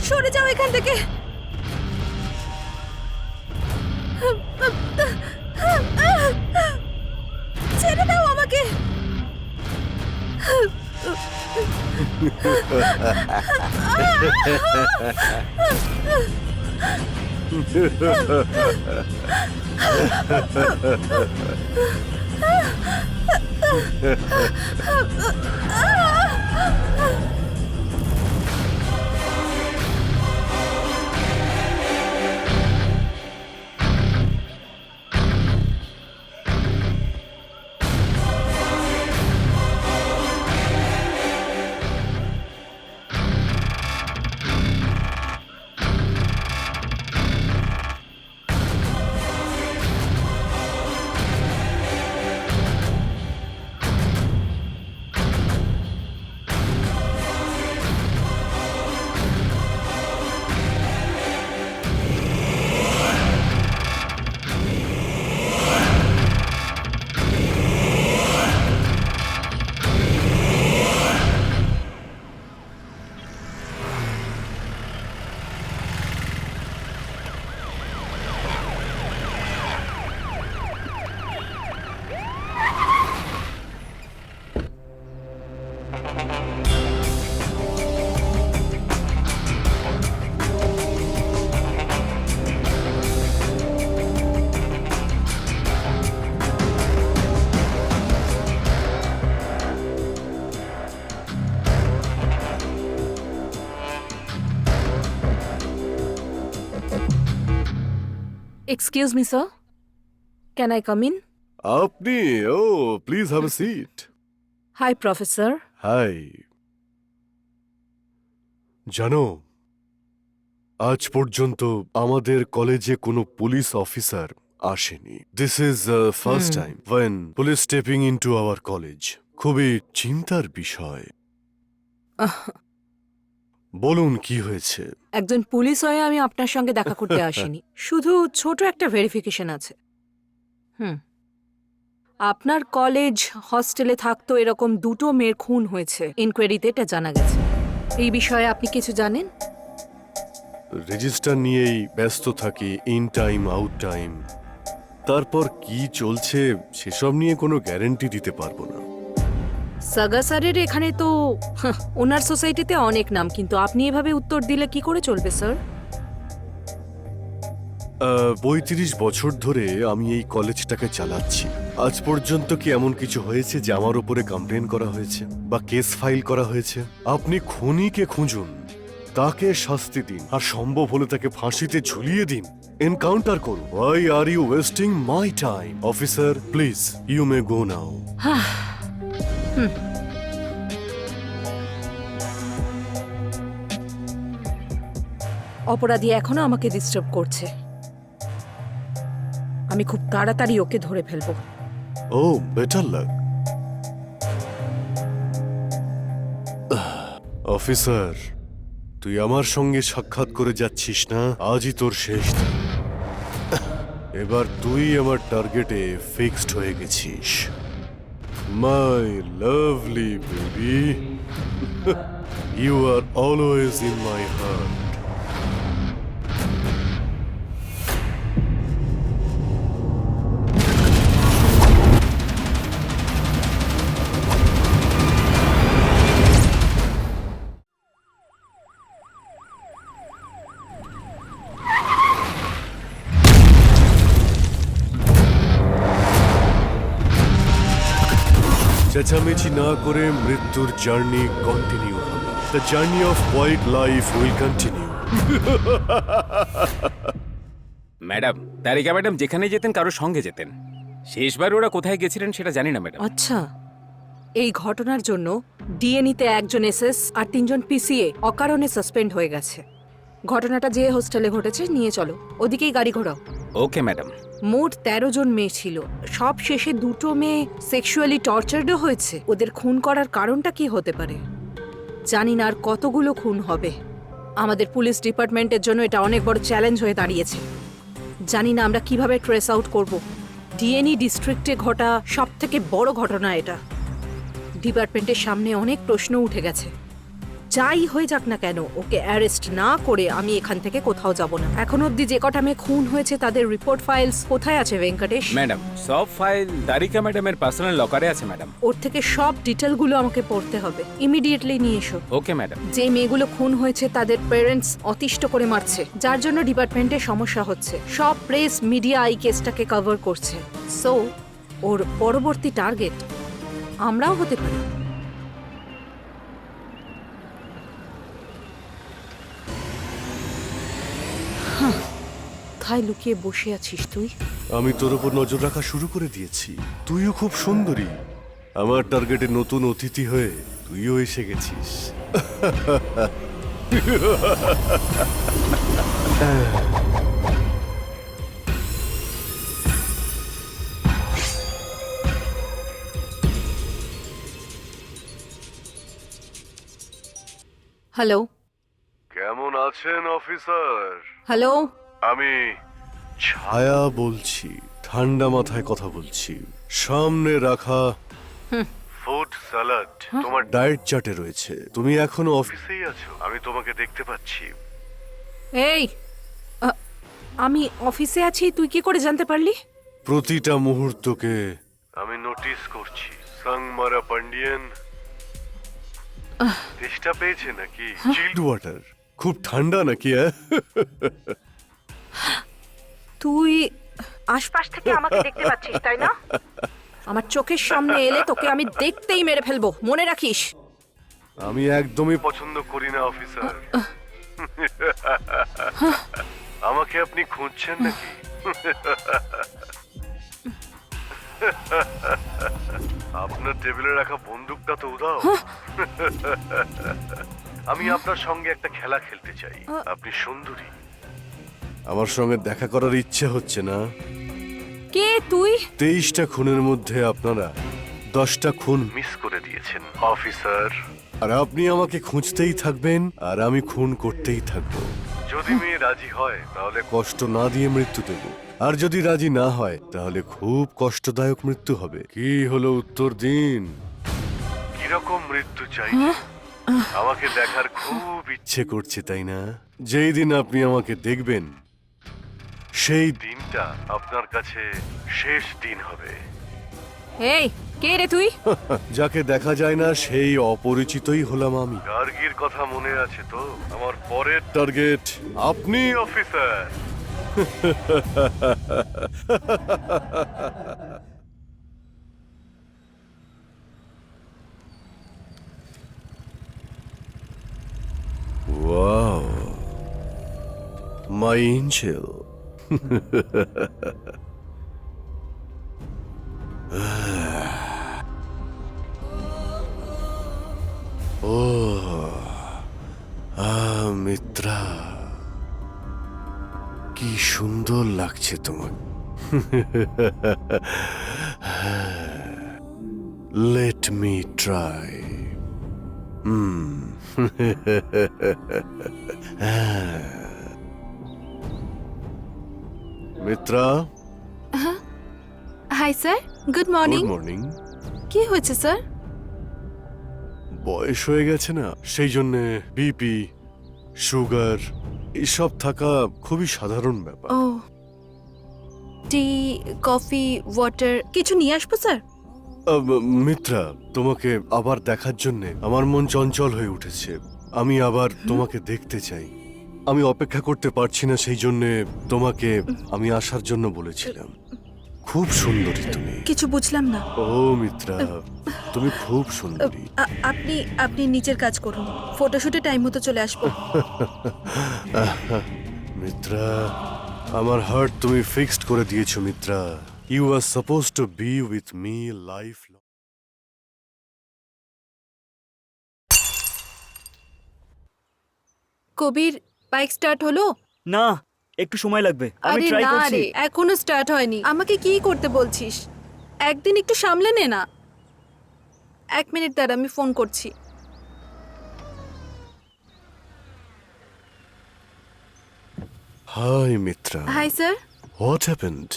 S2: সরে যাও এখান থেকে। ছেড়ে দাও আমাকে।
S8: Excuse me sir, can I come in?
S1: আপনি? ও please have a seat.
S8: Hi professor.
S1: Hi. জানো, আজ পর্যন্ত আমাদের কলেজে কোনো পুলিশ অফিসার আসেনি। This is first time when police stepping into our college. খুবই চিন্তার বিষয়। বলুন কি হয়েছে?
S8: একজন পুলিশ হয়ে আমি আপনার সঙ্গে দেখা করতে আসিনি, শুধু ছোট একটা ভেরিফিকেশন আছে। আপনার কলেজ হস্টেলে থাকতো এরকম 2টো মেয়ের খুন হয়েছে, ইনকোয়ারিতে এটা জানা গেছে। এই বিষয়ে আপনি কিছু জানেন?
S1: রেজিস্টার নিয়েই ব্যস্ত থাকি, ইন টাইম আউট টাইম। তারপর কি চলছে সেসব নিয়ে কোনো গ্যারান্টি দিতে পারবো না।
S8: সাগা স্যারের এখানে তো ওনার সোসাইটিতে অনেক নাম, কিন্তু আপনি এভাবে উত্তর দিলে কি করে চলবে স্যার?
S1: ৩৫ বছর ধরে আমি এই কলেজটাকে চালাচ্ছি। আজ পর্যন্ত কি এমন কিছু হয়েছে যে আমার উপরে কমপ্লেন করা হয়েছে বা কেস ফাইল করা হয়েছে? আপনি খুনিকে খুঁজুন, তাকে শাস্তি দিন, আর সম্ভব হলে তাকে ফাঁসিতে ঝুলিয়ে দিন, এনকাউন্টার করুন। Why are you wasting my time? Officer, please, you may go now.
S8: অপরাধী এখনো আমাকে ডিস্টার্ব করছে। আমি খুব তাড়াতাড়ি ওকে ধরে ফেলবো।
S1: Oh, better luck. অফিসার, তুই আমার সঙ্গে সাক্ষাৎ করে যাচ্ছিস না? আজই তোর শেষ দিন। এবার তুই আমার টার্গেটে ফিক্সড হয়ে গেছিস। My lovely baby, you are always in my heart. চেঁচামেচি না করে মৃত্যুর জার্নি কন্টিনিউ হবে। The journey of white life will continue.
S7: Madam, Tarika madam যেখানে যেতেন কারোর সঙ্গে যেতেন। শেষবার ওরা কোথায় গেছিলেন সেটা জানি না ম্যাডাম।
S8: আচ্ছা, এই ঘটনার জন্য ডিএনইতে একজন এসএস আর 3 জন পিসিএ অকারণে সাসপেন্ড হয়ে গেছে। ঘটনাটা যে হোস্টেলে ঘটেছে নিয়ে চলো, ওদিকেই গাড়ি ঘোরাও।
S7: Okay madam.
S8: মোট 13 জন মেয়ে ছিল, সব শেষে 2টো মেয়ে সেক্সুয়ালি টর্চার্ডও হয়েছে। ওদের খুন করার কারণটা কি হতে পারে জানি না, আর কতগুলো খুন হবে। আমাদের পুলিশ ডিপার্টমেন্টের জন্য এটা অনেক বড় চ্যালেঞ্জ হয়ে দাঁড়িয়েছে। জানি না আমরা কিভাবে ট্রেস আউট করব। ডিএনই ডিস্ট্রিক্টে ঘটা সব থেকে বড় ঘটনা এটা। ডিপার্টমেন্টের সামনে অনেক প্রশ্ন উঠে গেছে। যাই হয়ে যাক না কেন, ওকে অ্যারেস্ট না করে আমি এখান থেকে কোথাও যাব না। এখন অবধি যে কটা মেয়ে খুন হয়েছে তাদের রিপোর্ট ফাইলস কোথায় আছে ভেঙ্কটেশ?
S7: ম্যাডাম, সব ফাইল তারিকা ম্যাডামের পার্সোনাল লকারে আছে ম্যাডাম।
S8: ওর থেকে সব ডিটেলগুলো আমাকে পড়তে হবে। ইমিডিয়েটলি নিয়ে এসো।
S7: Okay madam.
S8: যে মেয়েগুলো খুন হয়েছে তাদের পেরেন্টস অতিষ্ঠ করে মারছে, যার জন্য ডিপার্টমেন্টে সমস্যা হচ্ছে। সব প্রেস মিডিয়া এই কেসটাকে কভার করছে। সো ওর পরবর্তী টার্গেট আমরাও হতে পারি। কোথায় লুকিয়ে বসে আছিস তুই?
S1: আমি তোর উপর নজর রাখা শুরু করে দিয়েছি। তুইও খুব সুন্দরী। আমার টার্গেটে নতুন অতিথি হয়ে তুইও এসে গেছিস।
S8: হ্যালো
S1: কেমন আছেন অফিসার?
S8: হ্যালো,
S1: আমি ছায়া বলছি। ঠান্ডা মাথায় কথা বলছি। সামনে রাখা ফুড স্যালাড তোমার ডায়েট চার্টে রয়েছে। তুমি এখনো অফিসেই আছো, আমি তোমাকে দেখতে পাচ্ছি।
S8: এই আমি অফিসে আছি, তুই কি করে জানতে পারলি?
S1: প্রতিটা মুহূর্তকে আমি নোটিস করছি। সংমারা পান্ডিয়ান তেষ্টা পেয়েছে নাকি? চিল্ড ওয়াটার খুব ঠান্ডা নাকি?
S8: তুই আশপাশ থেকে আমাকে দেখতে পাচ্ছিস তাই না? আমার চোখের সামনে এলে তোকে আমি দেখতেই মেরে ফেলবো, মনে রাখিস।
S1: আমি একদমই পছন্দ করি না অফিসার। আমাকে আপনি খুঁজছেন নাকি? আপনার টেবিলে রাখা বন্দুকটা তো উদাও। আমি আপনার সঙ্গে একটা খেলা খেলতে চাই। আপনি সুন্দরী, আমার সঙ্গে দেখা করার ইচ্ছে হচ্ছে না?
S8: কে তুই?
S1: 23টা খুনের মধ্যে আপনারা 10টা খুন মিস করে দিয়েছেন অফিসার। আর আপনি আমাকে খুঁজতেই থাকবেন আর আমি খুন করতেই থাকবো। যদি মেয়ে রাজি হয় তাহলে কষ্ট না দিয়ে মৃত্যু দেব, আর যদি রাজি না হয় তাহলে খুব কষ্টদায়ক মৃত্যু হবে। কি হলো, উত্তর দিন। কিরকম মৃত্যু চাই? আমাকে দেখার খুব ইচ্ছে করছে তাই না? যেই দিন আপনি আমাকে দেখবেন সেই দিনটা আপনার কাছে শেষ দিন হবে।
S8: এই কে রে তুই?
S1: যাকে দেখা যায় না সেই অপরিচিতই হলাম আমি। গার্গীর কথা মনে আছে তো? আমার পরের টার্গেট আপনি অফিসার। Wow, my angel. ও মিত্রা, কি সুন্দর লাগছে তোমাকে। Let me try. Mitra,
S2: hi sir, good morning.
S1: Good morning.
S2: কি হয়েছে স্যার?
S1: বয়স হয়ে গেছে না, সেই জন্য বিপি, সুগার এসব থাকা খুবই সাধারণ ব্যাপার।
S2: ও, টি, কফি, ওয়াটার কিছু নিয়ে আসবো স্যার?
S1: মিত্রা, তোমাকে আবার দেখার জন্য আমার মন চঞ্চল হয়ে উঠেছে। আমি আবার তোমাকে দেখতে চাই। আমি অপেক্ষা করতে পারছি না, সেই জন্য তোমাকে আমি আসার জন্য বলেছিলাম। খুব সুন্দরী তুমি।
S2: কিছু বুঝলাম না।
S1: ও মিত্রা, তুমি খুব সুন্দরী।
S2: আপনি আপনি নিজের কাজ করুন, ফটোশুটে টাইম মতো চলে আসবো।
S1: মিত্রা, আমার হার্ট তুমি ফিক্সড করে দিয়েছো Mitra. You are suppose to be with me life long.
S2: Kabir, bike start হলো?
S3: না, একটু সময় লাগবে, আমি
S2: আরে
S3: ট্রাই
S2: না
S3: করছি।
S2: রে, এখনো স্টার্ট হয়নি। আমাকে কি করতে বলছিস? একদিন একটু সামলে নে না। 1 মিনিট দাঁড়া, আমি ফোন করছি।
S1: Hi Mitra.
S2: Hi sir.
S1: What happened?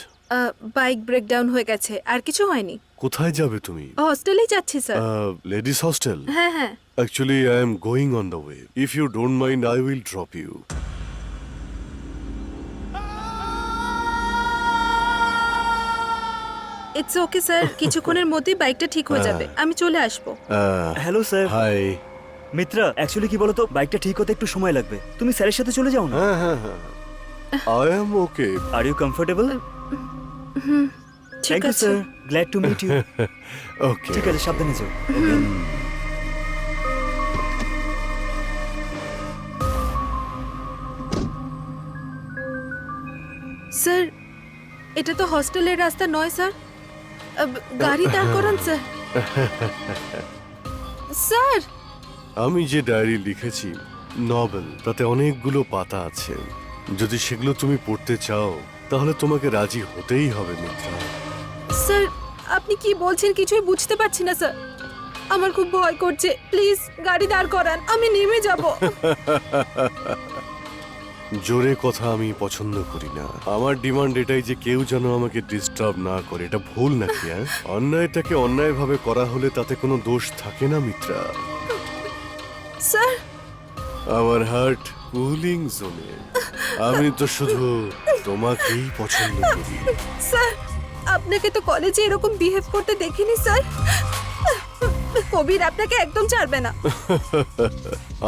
S2: Bike breakdown হয়ে গেছে, আর কিছু হয়নি।
S1: কোথায় যাবে তুমি?
S2: হস্টেলেই যাচ্ছি স্যার।
S1: Ladies hostel?
S2: হ্যাঁ হ্যাঁ।
S1: Actually, I am going on the way. If you don't mind, I will drop you.
S2: It's okay sir, কিছুক্ষণের মধ্যেই বাইকটা ঠিক হয়ে যাবে, আমি চলে আসবো।
S3: Hello sir.
S1: Hi.
S3: Mitra, actually কি বলতো, বাইকটা ঠিক হতে একটু সময় লাগবে। তুমি স্যারের সাথে চলে যাও না।
S1: হ্যাঁ। I am okay.
S3: Are you comfortable?
S2: ঠিক
S3: থ্যাংক ইউ
S2: আছে।
S3: Sir, glad to meet you.
S1: Okay.
S3: ঠিক আছে, সাবধানে যাও।
S2: স্যার, এটা তো হস্টেলের রাস্তা নয় স্যার। গাড়ি দাঁড় করান স্যার। স্যার,
S1: আমি যে ডায়েরি লিখেছি, নভেল, তাতে অনেকগুলো পাতা আছে। যদি সেগুলো তুমি পড়তে চাও তাহলে তোমাকে রাজি হতেই হবে মিত্রা।
S2: স্যার আপনি কি বলছেন কিছুই বুঝতে পারছি না স্যার। আমার খুব ভয় করছে, প্লিজ গাড়ি দাঁড় করান, আমি নেমে যাব।
S1: জোরে কথা আমি পছন্দ করি না। আমার ডিমান্ড এটাই যে কেউ যেন আমাকে ডিস্টার্ব না করে। এটা ভুল নাকি? হ্যাঁ, অন্যায়টাকে অন্যায়ভাবে করা হলে তাতে কোনো দোষ থাকে না মিত্রা।
S2: স্যার,
S1: আমার হার্ট কুলিং জোনে। আমি তো শুধু তোমাকেই পছন্দ করি।
S2: স্যার আপনাকে তো কলেজে এরকম বিহেভ করতে দেখিনি স্যার। কবির আপনাকে একদম ছাড়বে না।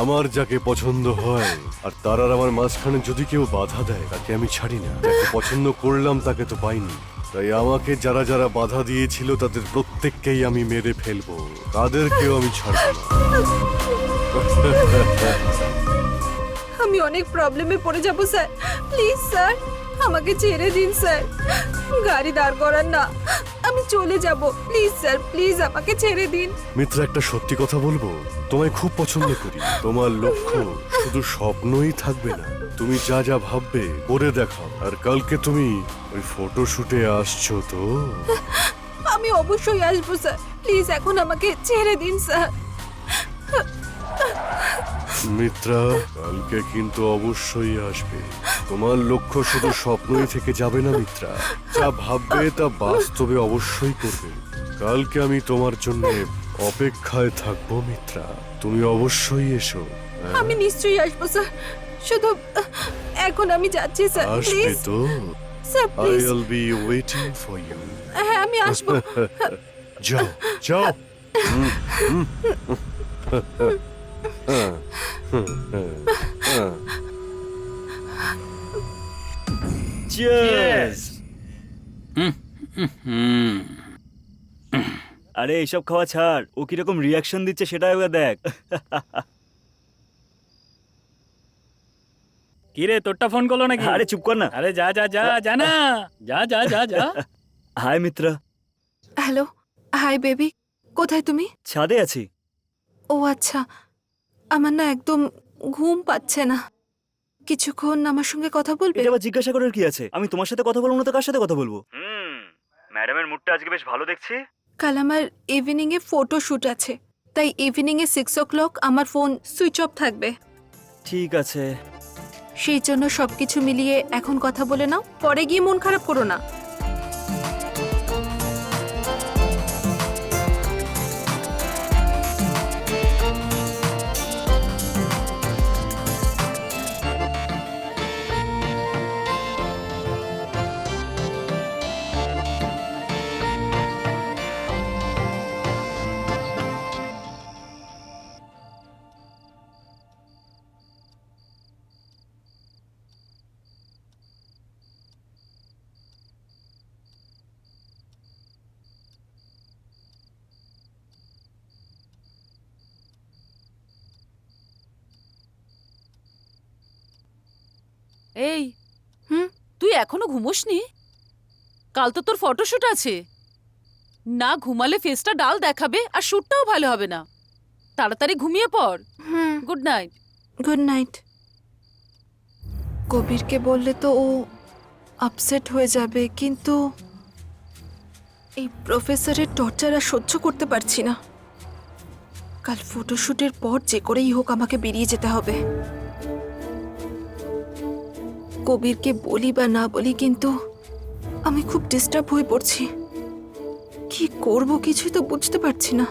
S1: আমার যাকে পছন্দ হয় আর তার আর আমার মাঝখানে যদি কেউ বাধা দেয় তাকে আমি ছাড়ি না। যাকে পছন্দ করলাম তাকে তো পাইনি, তাই আমাকে যারা যারা বাধা দিয়েছিল তাদের প্রত্যেককেই আমি মেরে ফেলবো, তাদেরকেও আমি ছাড়বো না।
S2: আমি অনেক প্রবলেমে পড়ে যাব স্যার, প্লিজ স্যার আমাকে ছেড়ে দিন স্যার। গাড়ি দাঁড় করান না, আমি চলে যাব, প্লিজ স্যার, প্লিজ আমাকে ছেড়ে দিন।
S1: মিত্র, একটা সত্যি কথা বলবো, তোমায় খুব পছন্দ করি। তোমার লক্ষ্য শুধু স্বপ্নই থাকবে না, তুমি যা যা ভাববে করে দেখাও। আর কালকে তুমি ওই ফটোশুটে আসছো তো?
S2: আমি অবশ্যই আসবো স্যার, প্লিজ এখন আমাকে ছেড়ে দিন স্যার।
S1: মিত্রা, কালকে কিন্তু অবশ্যই আসবে। তোমার লক্ষ্য শুধু স্বপ্নই থেকে যাবে না মিত্রা, যা ভাববে তা বাস্তবে অবশ্যই করবে। কালকে আমি তোমার জন্য অপেক্ষায় থাকবো মিত্রা, তুমি অবশ্যই এসো। হ্যাঁ?
S2: আমি নিশ্চয়ই আসবো স্যার, শুধু এখন আমি যাচ্ছি স্যার,
S1: আসবে
S2: প্লিজ
S1: তো?
S2: Sir,
S1: I
S2: please.
S1: will be waiting for you.
S2: হ্যাঁ আমি আসবো,
S1: যাও যাও।
S3: চিয়ার্স। আরে এইসব খাওয়া ছাড়, ও কিরকম রিয়াকশন দিচ্ছে সেটা একবার দেখ।
S5: কি রে, তোরটা ফোন করলো নাকি?
S3: আরে চুপ কর না।
S5: আরে যা যা যা যা না, যা যা যা যা।
S3: Hi Mitra.
S2: Hello, hi baby, কোথায় তুমি?
S3: ছাদে আছি।
S2: ও আচ্ছা, আমার না একদম ঘুম পাচ্ছে না। কিছুক্ষণ আমার সঙ্গে কথা বলবে?
S3: এটা আবার জিজ্ঞাসা করার কি আছে? আমি তোমার সাথে কথা বলবো না তো কার সাথে কথা বলবো? ম্যাডামের মুডটা আজকে বেশ ভালো দেখছি।
S2: কাল আমার ইভিনিং এ ফটো শুট আছে, তাই ইভিনিং এ 6 o'clock আমার ফোন সুইচ অফ থাকবে।
S3: ঠিক আছে।
S2: সেই জন্য সবকিছু মিলিয়ে এখন কথা বলে নাও, পরে গিয়ে মন খারাপ করো না।
S6: এই
S2: হুম?
S6: তুই এখনো ঘুমোসনি? কাল তো তোর ফটোশুট আছে। না ঘুমালে ফেসটা ডাল দেখাবে আর শুটটাও ভালো হবে না। তাড়াতাড়ি ঘুমিয়ে পড়।
S2: হুম,
S6: গুড নাইট।
S2: Good night. কবিরকে বললে তো ও আপসেট হয়ে যাবে, কিন্তু এই প্রফেসরের টর্চার আর সহ্য করতে পারছি না। কাল ফটোশুটের পর যে করেই হোক আমাকে বেরিয়ে যেতে হবে। কবিরকে বলি বা না বলি, কিন্তু আমি খুব ডিস্টার্ব হয়ে পড়ছি। কি করব কিছুই তো বুঝতে পারছি না।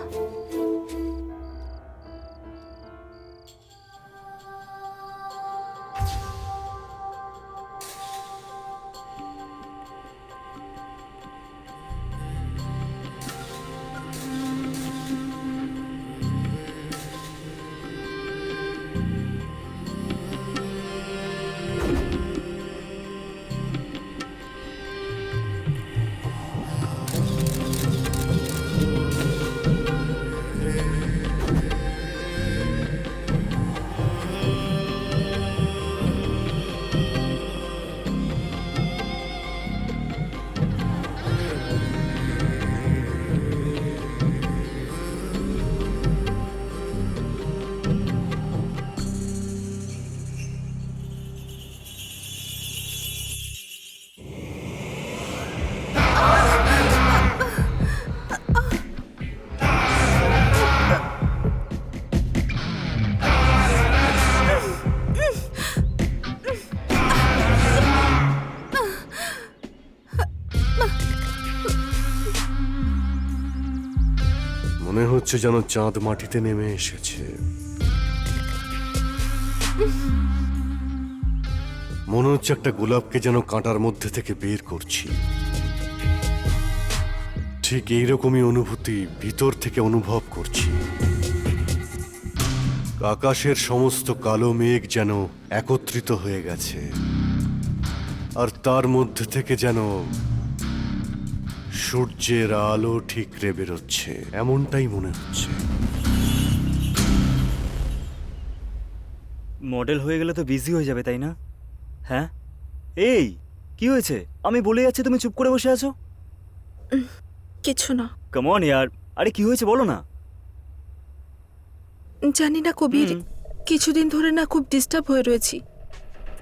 S1: মনে হচ্ছে যেন চাঁদ মাটিতে নেমে এসেছে। মনে হচ্ছে একটা গোলাপকে যেন কাঁটার মধ্যে থেকে বের করছি। ঠিক এইরকমই অনুভূতি ভিতর থেকে অনুভব করছি। আকাশের সমস্ত কালো মেঘ যেন একত্রিত হয়ে গেছে, আর তার মধ্যে থেকে যেন সূর্যের আলো ঠিকরে বেরোচ্ছে, এমনটাই মনে হচ্ছে।
S3: মডেল হয়ে গেলে তো বিজি হয়ে যাবে, তাই না? হ্যাঁ, এই কি হয়েছে? আমি বলে যাচ্ছি, তুমি চুপ করে বসে আছো।
S2: কিছু না।
S3: কাম অন ইয়ার, আরে কি হয়েছে বলো না।
S2: জানি না কবির, কিছুদিন ধরে না খুব ডিস্টার্ব হয়ে রয়েছি।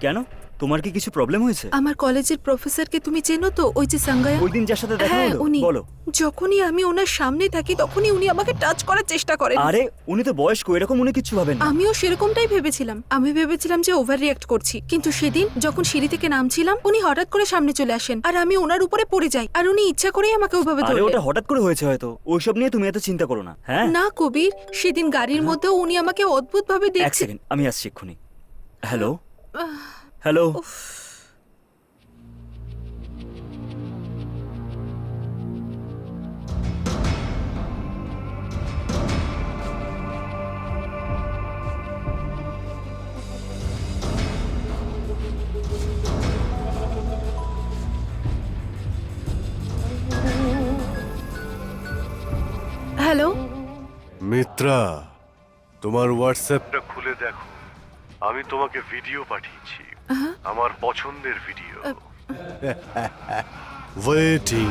S3: কেন, তোমার কি কিছু প্রবলেম হয়েছে?
S2: আমার কলেজের প্রফেসরকে তুমি চেনো তো, ওই যে সাঙ্গায়া?
S3: ওই দিন যার সাথে দেখা
S2: হ্যাঁ,
S3: হলো,
S2: উনি।
S3: বলো।
S2: যখনই আমি ওনার সামনে থাকি তখনই উনি আমাকে টাচ করার চেষ্টা করেন।
S3: আরে উনি তো বয়স্ক, এরকম উনি কিছু ভাবেন না।
S2: আমিও সেরকমটাই ভেবেছিলাম। আমি ভেবেছিলাম যে ওভার রিঅ্যাক্ট করছি, কিন্তু সেদিন যখন সিঁড়ি থেকে নামছিলাম উনি হঠাৎ করে সামনে চলে আসেন, আর আমি ওনার উপরে পড়ে যাই, আর উনি ইচ্ছা করেই আমাকে ওভাবে
S3: আরে
S2: ধরলেন।
S3: ওটা হঠাৎ করে হয়েছে হয়তো, ওইসব নিয়ে তুমি এত চিন্তা করো না। হ্যাঁ,
S2: না কবির, সেদিন গাড়ির মধ্যেও উনি আমাকে অদ্ভুত ভাবে
S3: এক
S2: দেখছে।
S3: সেকেন্ড, আমি আসছি এক্ষুনি। হ্যালো হ্যালো,
S1: মিত্রা, তোমার হোয়াটসঅ্যাপটা খুলে দেখো, আমি তোমাকে ভিডিও পাঠিয়েছি, আমার পছন্দের video. Waiting.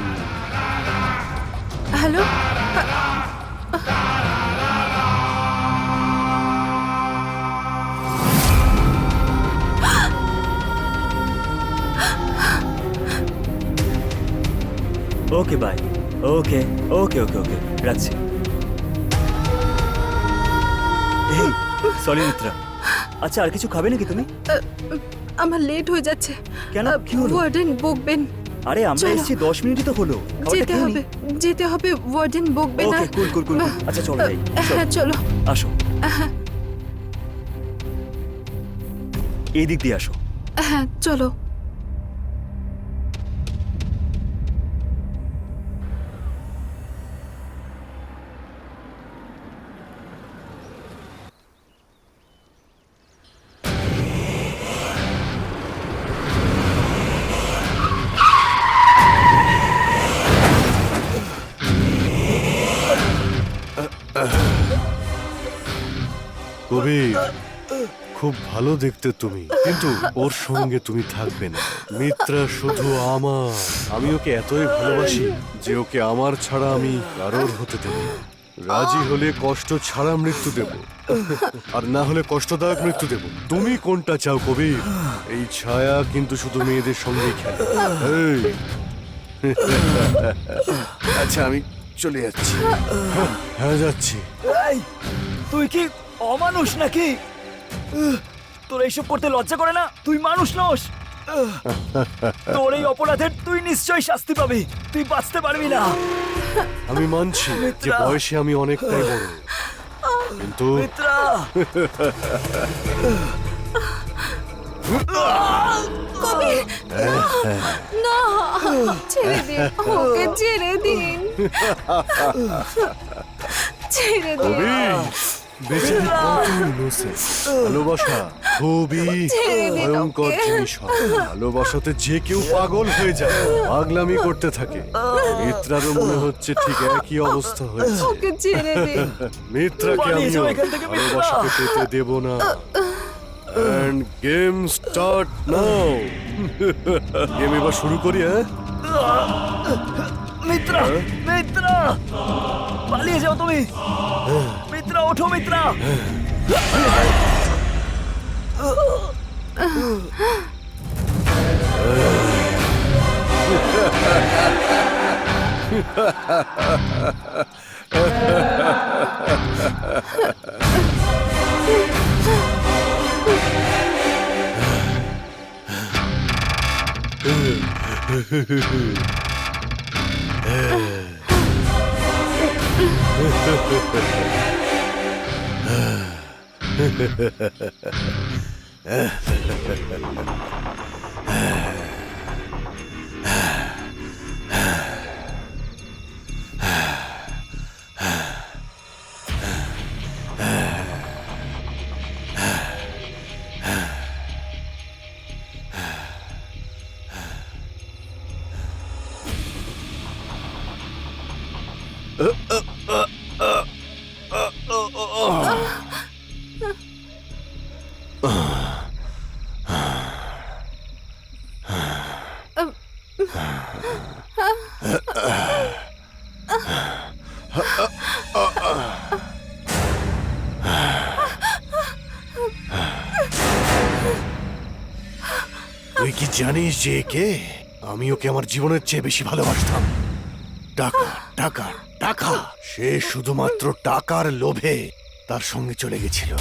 S2: Hello
S3: okay bye. Okay okay okay okay, রাখছি। এই সরি মিত্রা। আচ্ছা, আর কিছু খাবে নাকি তুমি?
S2: আমার লেট হয়ে যাচ্ছে।
S3: কেন? কি হলো?
S2: ওয়ার্ডেন বকবেন।
S3: আরে আমরা
S2: চলো।
S3: এসেছি 10 মিনিটই তো হলো।
S2: যেতে হবে ওয়ার্ডেন বকবে না।
S3: ওকে কুল কুল কুল। আচ্ছা চলো যাই।
S2: হ্যাঁ চলো।
S3: আসো, এই দিক দিয়ে আসো।
S2: হ্যাঁ চলো।
S1: কবির, খুব ভালো দেখতে তুমি, কিন্তু ওর সঙ্গে তুমি থাকবে না। মিত্রা শুধু আমার। আমি ওকে এতই ভালোবাসি যে ওকে আমার ছাড়া আমি কারোর হতে দেব না। রাজি হলে কষ্ট ছাড়া মৃত্যু দেব, আর না হলে কষ্টদায়ক মৃত্যু দেব। তুমি কোনটা চাও কবির? এই ছায়া কিন্তু শুধু মেয়েদের সঙ্গেই খেলে। এই। আচ্ছা আমি চলে যাচ্ছি। হ্যাঁ যাচ্ছি।
S3: এই, তুই কি অমানুষ নাকি? তোর এইসব করতে লজ্জা করে না? তুই মানুষ নস। তোর এই অপরাধের তুই নিশ্চয়ই শাস্তি পাবি। তুই বাঁচতে পারবি না।
S1: আমি মানছি যে বয়সে আমি অনেকটাই বড়, কিন্তু
S3: মিত্রা,
S2: না, ছেড়ে দিন ওকে, ছেড়ে দিন, ছেড়ে দিন।
S1: কবির, বেচারি কত innocent। ভালোবাসা খুবই ভয়ঙ্কর জিনিস হয়। ভালোবাসাতে যে কেউ পাগল হয়ে যায়, পাগলামি করতে থাকে। মিত্রারও মনে হচ্ছে ঠিক একই অবস্থা হয়েছে।
S2: ওকে ছেড়ে দিন।
S1: মিত্রাকে
S3: পালিয়ে
S1: আমিও
S3: যাও এখান থেকে, মিত্রা।
S1: ভালোবাসাকে পেতে দেব না। And game start now. Game এবার শুরু করি। হ্যাঁ
S3: মিত্রা, মিত্রা, পালিয়ে যাও তুমি। মিত্রা, ওঠো মিত্রা।
S1: তুই কি জানিস যে একে আমি ওকে আমার জীবনের চেয়ে বেশি ভালোবাসতাম? টাকা টাকা টাকা। সে শুধুমাত্র টাকার লোভে তার সঙ্গে চলে গেছিল।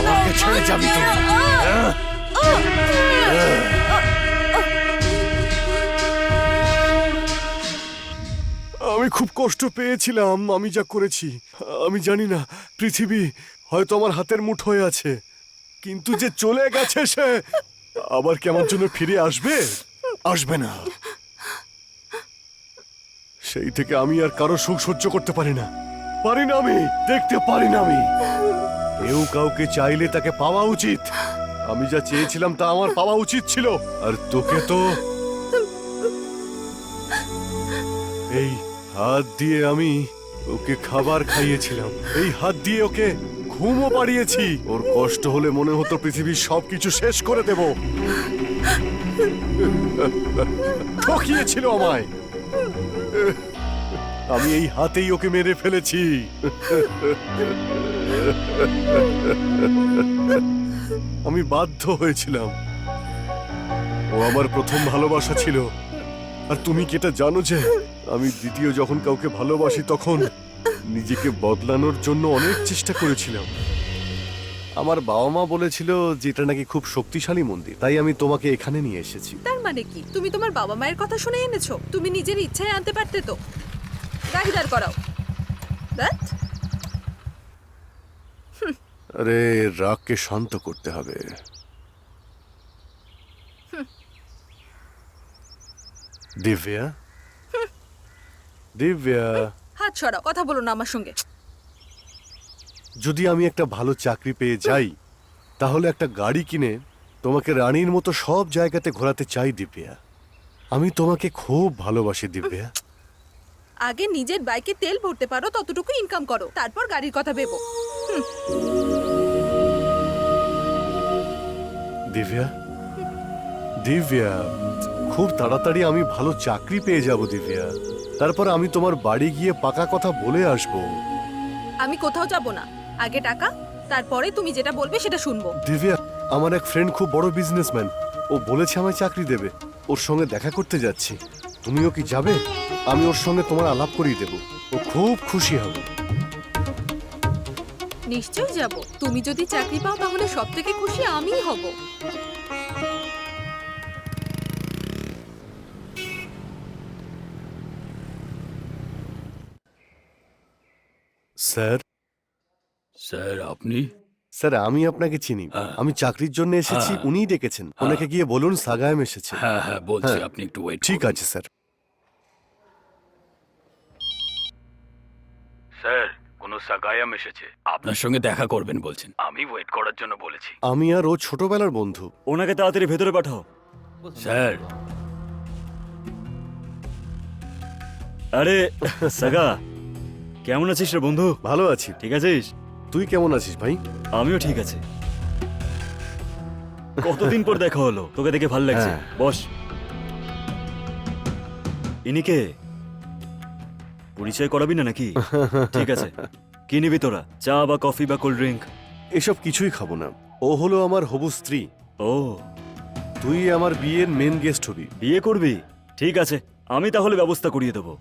S1: আমাকে ছেড়ে যাবি তুই? আমি খুব কষ্ট পেয়েছিলাম, আমি যা করেছি। আমি জানি না, পৃথিবী হয়তো আমার হাতের মুঠোয় আছে, কিন্তু যে চলে গেছে সে আবার কি আমার জন্য ফিরে আসবে? আসবে না। সেই থেকে আমি আর কারো সুখ সহ্য করতে পারি না, আমি দেখতে পারি না। আমি কেউ কাউকে চাইলে তাকে পাওয়া উচিত। আমি যা চেয়েছিলাম তা আমার পাওয়া উচিত ছিল, আর তোকে তো এই হাত দিয়ে আমি ওকে খাবার খাইয়েছিলাম, এই হাত দিয়ে ওকে ঘুমও পাড়িয়েছি। ওর কষ্ট হলে মনে হতো পৃথিবীর সবকিছু শেষ করে দেব। ঠকিয়েছিল আমায়। আমি এই হাতেই ওকে মেরে ফেলেছি। আমি বাধ্য হয়েছিলাম। ও আমার প্রথম ভালোবাসা ছিল। আর তুমি কি এটা জানো যে আমি দ্বিতীয় যখন কাউকে ভালোবাসি তখন নিজেকে বদলানোর জন্য অনেক চেষ্টা করেছিলাম। আমার বাবা মা বলেছিল যে এটা নাকি খুব শক্তিশালী মন্দির, তাই আমি তোমাকে এখানে নিয়ে এসেছি।
S2: তার মানে কি তুমি তোমার বাবা মায়ের কথা শুনে এনেছো? তুমি নিজের ইচ্ছায় আনতে পারতে তো। গাড়ি দাঁড় করাও। ধ্যাৎ।
S1: আরে রাগকে শান্ত করতে হবে। দিব্যা, দিব্যা,
S2: হাত সরাও, কথা বলো না আমার সঙ্গে।
S1: যদি আমি একটা ভালো চাকরি পেয়ে যাই তাহলে একটা গাড়ি কিনে তোমাকে রানীর মতো সব জায়গাতে ঘোরাতে চাই দিব্যা। আমি তোমাকে খুব ভালোবাসি দিব্যা।
S2: আগে নিজের বাইকে তেল ভরতে পারো, ততটুকু ইনকাম করো, তারপর গাড়ির কথা ভেবো।
S1: দিব্যা, দিব্যা, খুব তাড়াতাড়ি আমি ভালো চাকরি পেয়ে যাব দিব্যা। তারপর আমি তোমার বাড়ি গিয়ে পাকা কথা বলে আসবো।
S2: আমি কোথাও যাব না, আগে টাকা, তারপরে তুমি যেটা বলবে সেটা শুনবো।
S1: দিব্যা, আমার এক ফ্রেন্ড খুব বড় বিজনেসম্যান, ও বলেছে আমায় চাকরি দেবে। ওর সঙ্গে দেখা করতে যাচ্ছি, তুমিও কি যাবে? আমি ওর সঙ্গে তোমার আলাপ করিয়ে দেব, ও খুব খুশি হবে।
S2: নিশ্চয়ই যাব। তুমি যদি চাকরি পাও তাহলে সব থেকে খুশি আমিই হব।
S1: স্যার,
S5: স্যার আপনি?
S1: স্যার আমি আপনাকে চিনি।
S5: হ্যাঁ।
S1: আমি চাকরির জন্য এসেছি,
S5: হ্যাঁ।
S1: উনিই ডেকেছেন। ওনাকে গিয়ে বলুন সাগায়াম এসেছে।
S5: হ্যাঁ হ্যাঁ বলছি,
S1: হ্যাঁ।
S5: আপনি একটু ওয়েট।
S1: ঠিক আছে স্যার।
S5: স্যার, কোনো সাগায়াম এসেছে, আপনার সঙ্গে দেখা করবেন বলছেন। আমি ওয়েট করার জন্য বলেছি।
S1: আমি আর ও ছোটবেলার বন্ধু।
S3: ওনাকে তাড়াতাড়ি ভেতরে পাঠাও।
S5: স্যার,
S3: আরে সাগা, কেমন আছিস রে বন্ধু?
S1: ভালো আছি।
S3: ঠিক আছিস?
S1: তুই কেমন আছিস ভাই?
S3: আমিও ঠিক আছি। কতদিন পর দেখা হলো, তোকে দেখে ভালো লাগছে।
S1: হ্যাঁ।
S3: বস। ইনিকে পরিচয় করাবি না নাকি? ঠিক আছে, কি নিবি তোরা? চা বা কফি বা কোল্ড ড্রিঙ্ক?
S1: এসব কিছুই খাবো না। ও হলো আমার হবু স্ত্রী।
S3: ও,
S1: তুই আমার বিয়ের মেন গেস্ট হবি।
S3: বিয়ে করবি? ঠিক আছে, আমি তাহলে ব্যবস্থা করিয়ে দেবো।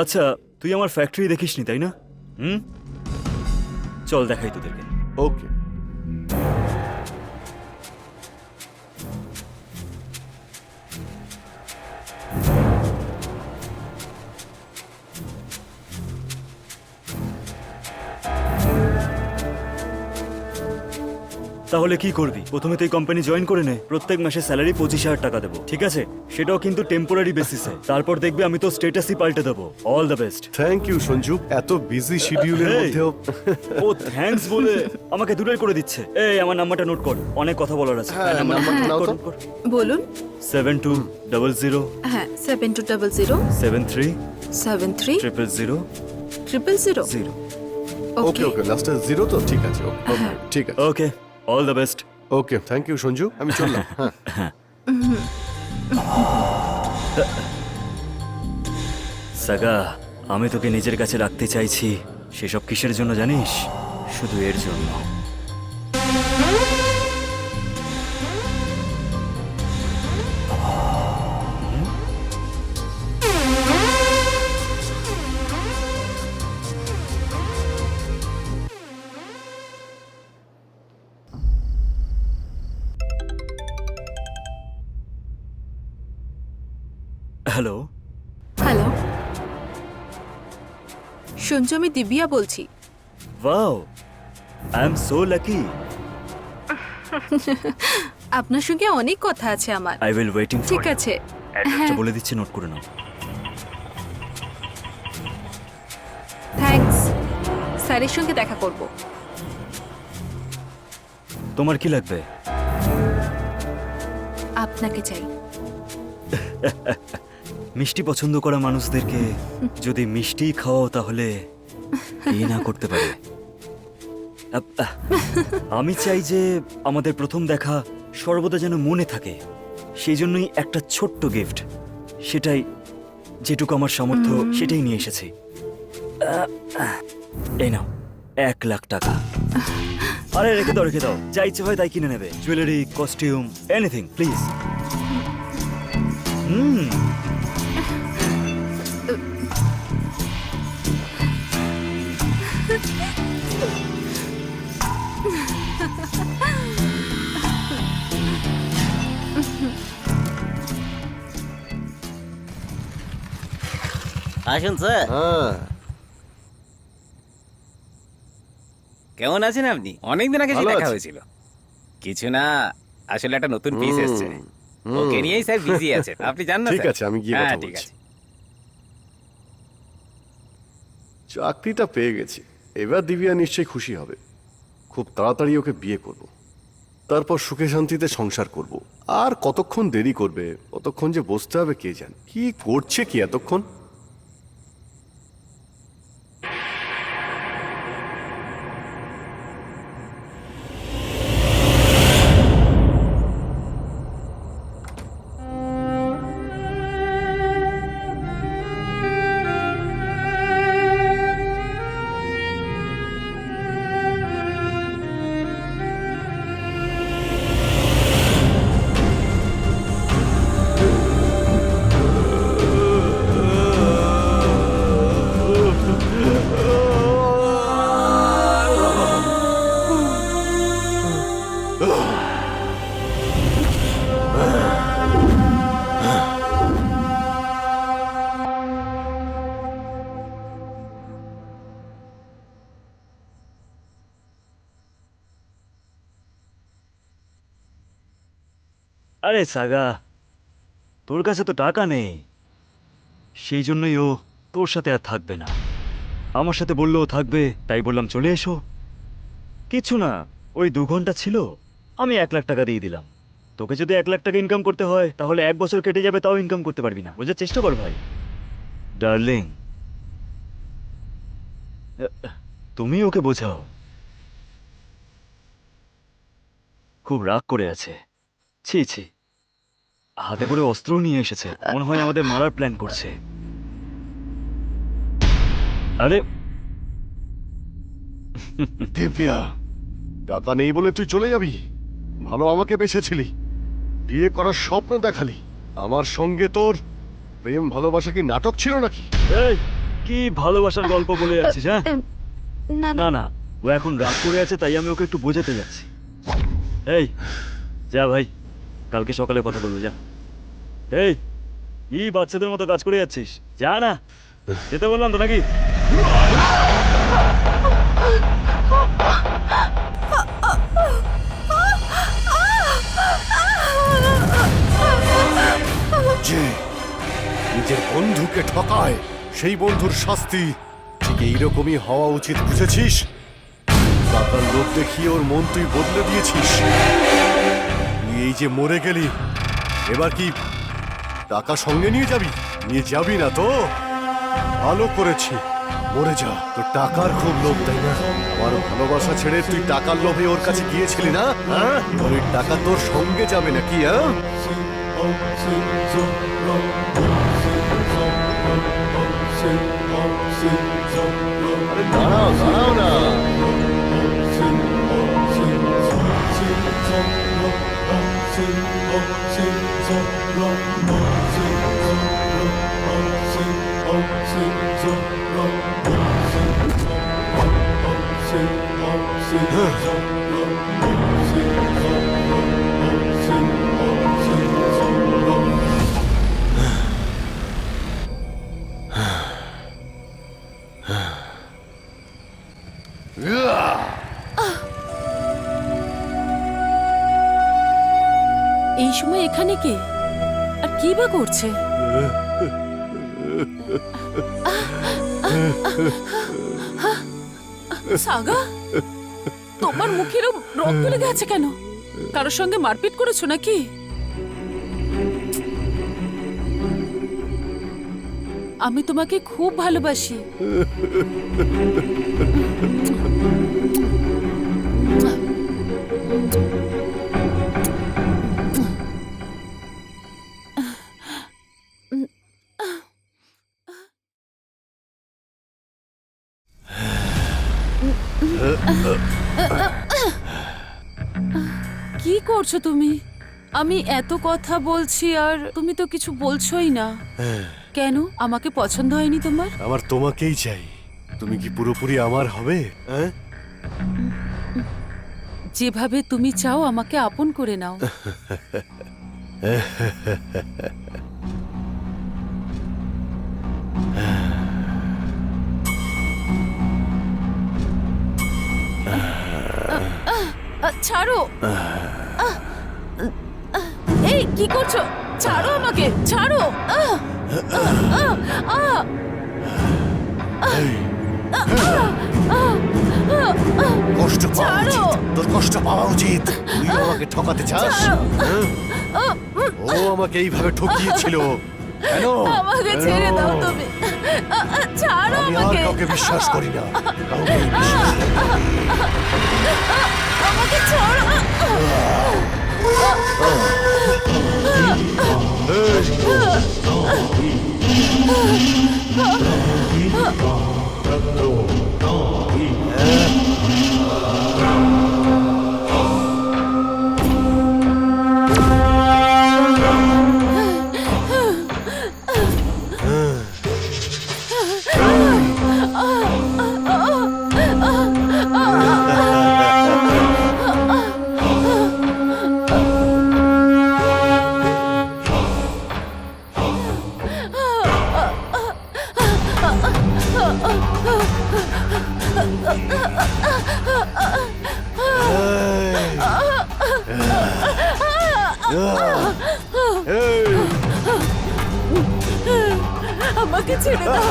S3: আচ্ছা, তুই আমার ফ্যাক্টরি দেখিসনি তাই না? চল দেখাই তোদেরকে।
S1: ওকে।
S3: তাহলে কি করবি? প্রথমে তুই কোম্পানি জয়েন করে নে, প্রত্যেক মাসে স্যালারি 25,000 টাকা দেবো, ঠিক আছে? সেটাও কিন্তু টেম্পোরারি বেসিসে। তারপর দেখবি আমি তো স্ট্যাটাসই পাল্টে দেবো। All the best.
S1: Thank you Sanju, এত বিজি শিডিউলের
S3: Hey!
S1: মধ্যেও
S3: ও থ্যাঙ্কস বলে আমাকে দূরে করে দিচ্ছে। এই আমার নাম্বারটা নোট কর, অনেক কথা বলার আছে।
S1: হ্যাঁ, নাম্বারটা নাও তো।
S3: নোট কর।
S2: বলুন।
S3: 7200
S2: হ্যাঁ 7200
S3: 73
S2: 73
S3: 000
S2: 000
S3: 0।
S1: ওকে ওকে, লাস্টে 0 তো? ঠিক আছে, ওকে ঠিক আছে।
S3: Okay, all the best.
S1: Okay, thank you Sanju, আমি চললাম। হ্যাঁ
S3: সাগা, আমি তোকে নিজের কাছে রাখতে চাইছি। সেসব কিসের জন্য জানিস? শুধু এর জন্য। হ্যালো,
S2: হ্যালো সঞ্জু, আমি দিব্যা বলছি।
S3: Wow, I am so lucky.
S2: আপনার সঙ্গে অনেক কথা আছে আমার।
S3: I will waiting for.
S2: ঠিক আছে।
S3: অ্যাড্রেসটা বলে দিচ্ছি, নোট করে নাও।
S2: থ্যাঙ্কস। স্যারের সঙ্গে দেখা করব।
S3: তোমার কি লাগবে?
S2: আপনাকে চাই।
S3: মিষ্টি পছন্দ করা মানুষদেরকে যদি মিষ্টি খাওয়াও তাহলে কি না করতে পারে। আমি চাই যে আমাদের প্রথম দেখা সর্বদা যেন মনে থাকে। সেই জন্যই একটা ছোট্ট গিফট, সেটাই যেটুকু আমার সামর্থ্য সেটাই নিয়ে এসেছি। এই নাও 1 লাখ টাকা। আরে রেখে দাও রেখে দাও, যা ইচ্ছে হয় তাই কিনে নেবে। Jewellery, costume, anything please.
S7: আসুন স্যার।
S1: হ্যাঁ,
S7: কেমন আছেন আপনি? অনেকদিন আগে যে
S1: ভালো
S7: দেখা
S1: আছি।
S7: হয়েছিল। কিছু না, আসলে একটা নতুন পিস এসেছে, ওকে নিয়েই স্যার বিজি আছেন। আপনি জান না
S1: ঠিক
S7: স্যার?
S1: আছে, আমি গিয়ে
S7: হ্যাঁ,
S1: কথা
S7: ঠিক
S1: বলছি।
S7: আছে।
S1: চাকরিটা পেয়ে গেছি, এবার দিব্যা নিশ্চয়ই খুশি হবে। খুব তাড়াতাড়ি ওকে বিয়ে করব, তারপর সুখে শান্তিতে সংসার করব। আর কতক্ষণ দেরি করবে? কতক্ষণ যে বসতে হবে কে জানে। কি করছে কি এতক্ষণ?
S3: আরে সাগা, তোর কাছে তো টাকা নেই, সেই জন্যই ও তোর সাথে আর থাকবে না। আমার সাথে বললেও থাকবে, তাই বললাম চলে এসো। কিছু না, ওই 2 ঘন্টা ছিল, আমি 1 লাখ টাকা দিয়ে দিলাম। তোকে যদি 1 লাখ টাকা ইনকাম করতে হয় তাহলে 1 বছর কেটে যাবে, তাও ইনকাম করতে পারবি না। বোঝার চেষ্টা কর ভাই। ডার্লিং, তুমি ওকে বোঝাও। খুব রাগ করে আছে। ছি ছি, হাতে করে অস্ত্র নিয়ে এসেছে, মনে হয় আমাদের মারার প্ল্যান করছে। আরে
S1: দিব্যা, টাকা নেই বলে তুই চলে যাবি? ভালো আমাকে বেঁচেছিলি, বিয়ে করার স্বপ্ন দেখালি। আমার সঙ্গে তোর প্রেম ভালোবাসা কি নাটক ছিল নাকি?
S3: এই, কি ভালোবাসার গল্প বলে যাচ্ছিস? হ্যাঁ,
S2: না
S3: না না, ও এখন রাগ করে আছে, তাই আমি ওকে একটু বোঝাতে যাচ্ছি। এই যা ভাই, কালকে সকালে কথা বলবো, যা। এই, কি বাচ্চাদের মতো কাজ করে যাচ্ছিস? যা না, যেতে বললাম তো নাকি?
S1: যে নিজের বন্ধুকে ঠকায় সেই বন্ধুর শাস্তি ঠিক এইরকমই হওয়া উচিত, বুঝেছিস? টাকার লোভ দেখিয়ে ওর মন তুই বদলে দিয়েছিস। তুই এই যে মরে গেলি, এবার কি টাকা সঙ্গে নিয়ে যাবি? নিয়ে যাবি না তো? ভালো করেছি, মরে যা। তোর টাকার খুব লোভ, তাই না? আমার ভালোবাসা ছেড়ে তুই টাকার লোভে ওর কাছে গিয়েছিলি না? হ্যাঁ, এবার ওই টাকা তোর সঙ্গে যাবে নাকি? হ্যাঁ, আরে দাঁড়াও দাঁড়াও না।
S6: এই সময় এখানে কে আর কি বা করছে? সাগা, তোমার মুখেরও রক্ত লেগে আছে কেন? কারোর সঙ্গে মারপিট করেছো নাকি? আমি তোমাকে খুব ভালোবাসি। কি করছো তুমি? আমি এত কথা বলছি আর তুমি তো কিছু বলছোই না। কেন? আমাকে পছন্দ হয়নি তোমার?
S1: আমার তোমাকেই চাই। তুমি কি পুরোপুরি আমার হবে? হ্যাঁ,
S6: যেভাবে তুমি চাও আমাকে আপন করে নাও। ছাড়ো। এই কি করছো? ছাড়ো আমাকে, ছাড়ো।
S1: কষ্ট পাওয়া উচিত, তোর কষ্ট পাওয়া উচিত। তুই আমাকে ঠকাতে চাস? হ্যাঁ? ও আমাকে এইভাবে ঠকিয়েছিল কেন?
S6: আমাকে ছেড়ে দাও তুমি। ছাড়ো
S1: আমি আর
S6: আমাকে।
S1: কাউকে বিশ্বাস করি না, কাউকে বিশ্বাস করি না।
S6: আমাকে ছাড়ো। আমাকে ছেড়ে দাও,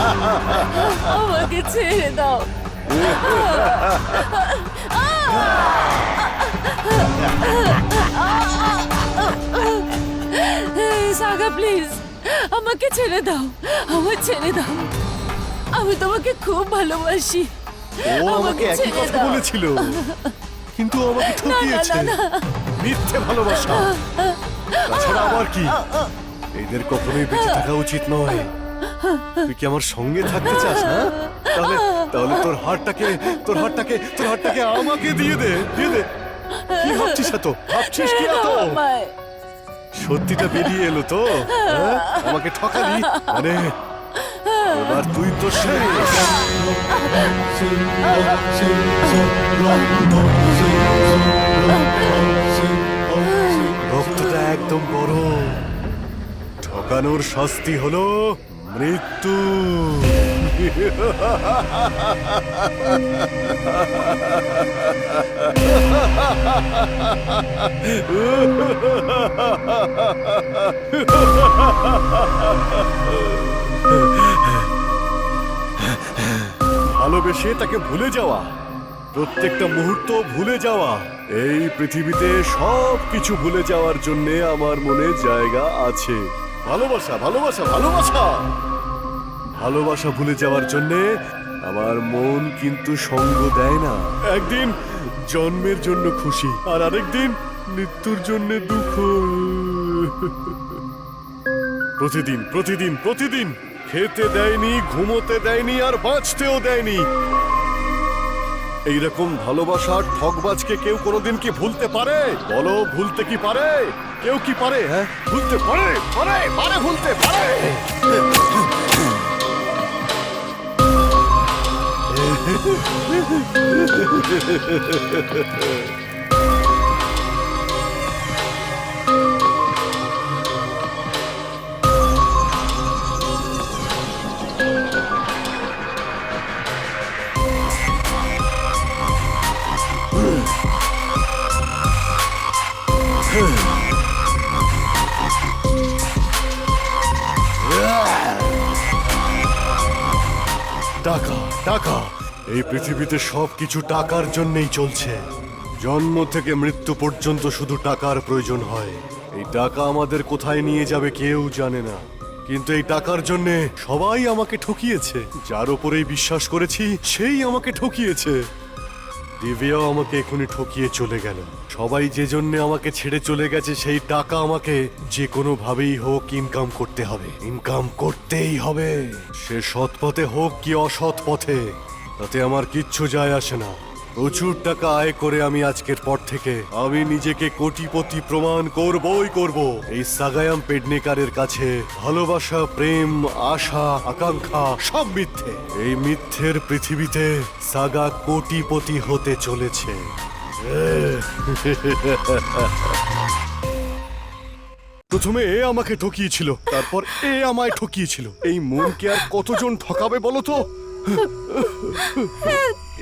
S6: আমাকে ছেড়ে দাও। সাগা প্লিজ আমাকে ছেড়ে দাও, আমার ছেড়ে দাও। আমি তোমাকে খুব ভালোবাসি।
S1: ও আমাকে একই
S6: ছেড়ে
S1: কথা
S6: দাও।
S1: বলেছিল, কিন্তু ও আমাকে ঠকিয়েছে। মিথ্যে ভালোবাসা। তাছাড়া আবার কি? এদের কখনোই বেঁচে থাকা উচিত নয়। তুই কি আমার সঙ্গে থাকতে চাস? হ্যাঁ, তাহলে তাহলে তোর হারটাকে আমাকে দিয়ে দে, দিয়ে দে। কি ভাবছিস এত? ভাবছিস কি এত?
S6: আমায়।
S1: সত্যিটা বেরিয়ে এলো তো? হ্যাঁ? আমাকে ঠকালি মানে এবার তুই তো শেষ। রক্তটা একদম গরম। ঠকানোর শাস্তি হলো মৃত্যু। ভালোবেসে তাকে ভুলে যাওয়া, প্রত্যেকটা মুহূর্ত ভুলে যাওয়া, এই পৃথিবীতে সব কিছু ভুলে যাওয়ার জন্য আমার মনে জায়গা আছে। ভালোবাসা, ভালোবাসা, ভালোবাসা, ভালোবাসা ভুলে যাওয়ার জন্যে আমার মন কিন্তু সঙ্গ দেয় না। একদিন জন্মের জন্য খুশি, আর আরেকদিন মৃত্যুর জন্য দুঃখ। প্রতিদিন প্রতিদিন প্রতিদিন খেতে দেয়নি, ঘুমোতে দেয়নি, আর বাঁচতেও দেয়নি। এইরকম ভালোবাসার ঠকবাজকে কেউ কোনোদিন কি ভুলতে পারে? বলো, ভুলতে কি পারে? কেউ কি পারে? হ্যাঁ, ভুলতে পারে? পারে, পারে, ভুলতে পারে। টাকা, টাকা, এই পৃথিবীতে সবকিছু টাকার জন্যই চলছে। জন্ম থেকে মৃত্যু পর্যন্ত শুধু টাকার প্রয়োজন হয়। এই টাকা আমাদের কোথায় নিয়ে যাবে কেউ জানে না, কিন্তু এই টাকার জন্য সবাই আমাকে ঠকিয়েছে। যার উপরেই বিশ্বাস করেছি সেই আমাকে ঠকিয়েছে। দিব্যাও আমাকে এখনই ঠকিয়ে চলে গেল। সবাই যে জন্য আমাকে ছেড়ে চলে গেছে, সেই টাকা আমাকে যে কোনো ভাবেই হোক ইনকাম করতে হবে, ইনকাম করতেই হবে। সে সৎ পথে হোক কি অসৎ পথে, তাতে আমার কিচ্ছু যায় আসে না। প্রচুর টাকা আয় করে আমি আজকের পর থেকে আমি নিজেকে কোটিপতি প্রমাণ করবই করব। এই সাগায়াম পেডনেকারের কাছে ভালোবাসা, প্রেম, আশা, আকাঙ্ক্ষা সব মিথ্যে। এই মিথ্যের পৃথিবীতে সাগা কোটিপতি হতে চলেছে। প্রথমে এ আমাকে ঠকিয়েছিল, তারপর এ আমায় ঠকিয়েছিল। এই মনকে আর কতজন ঠকাবে বলো তো?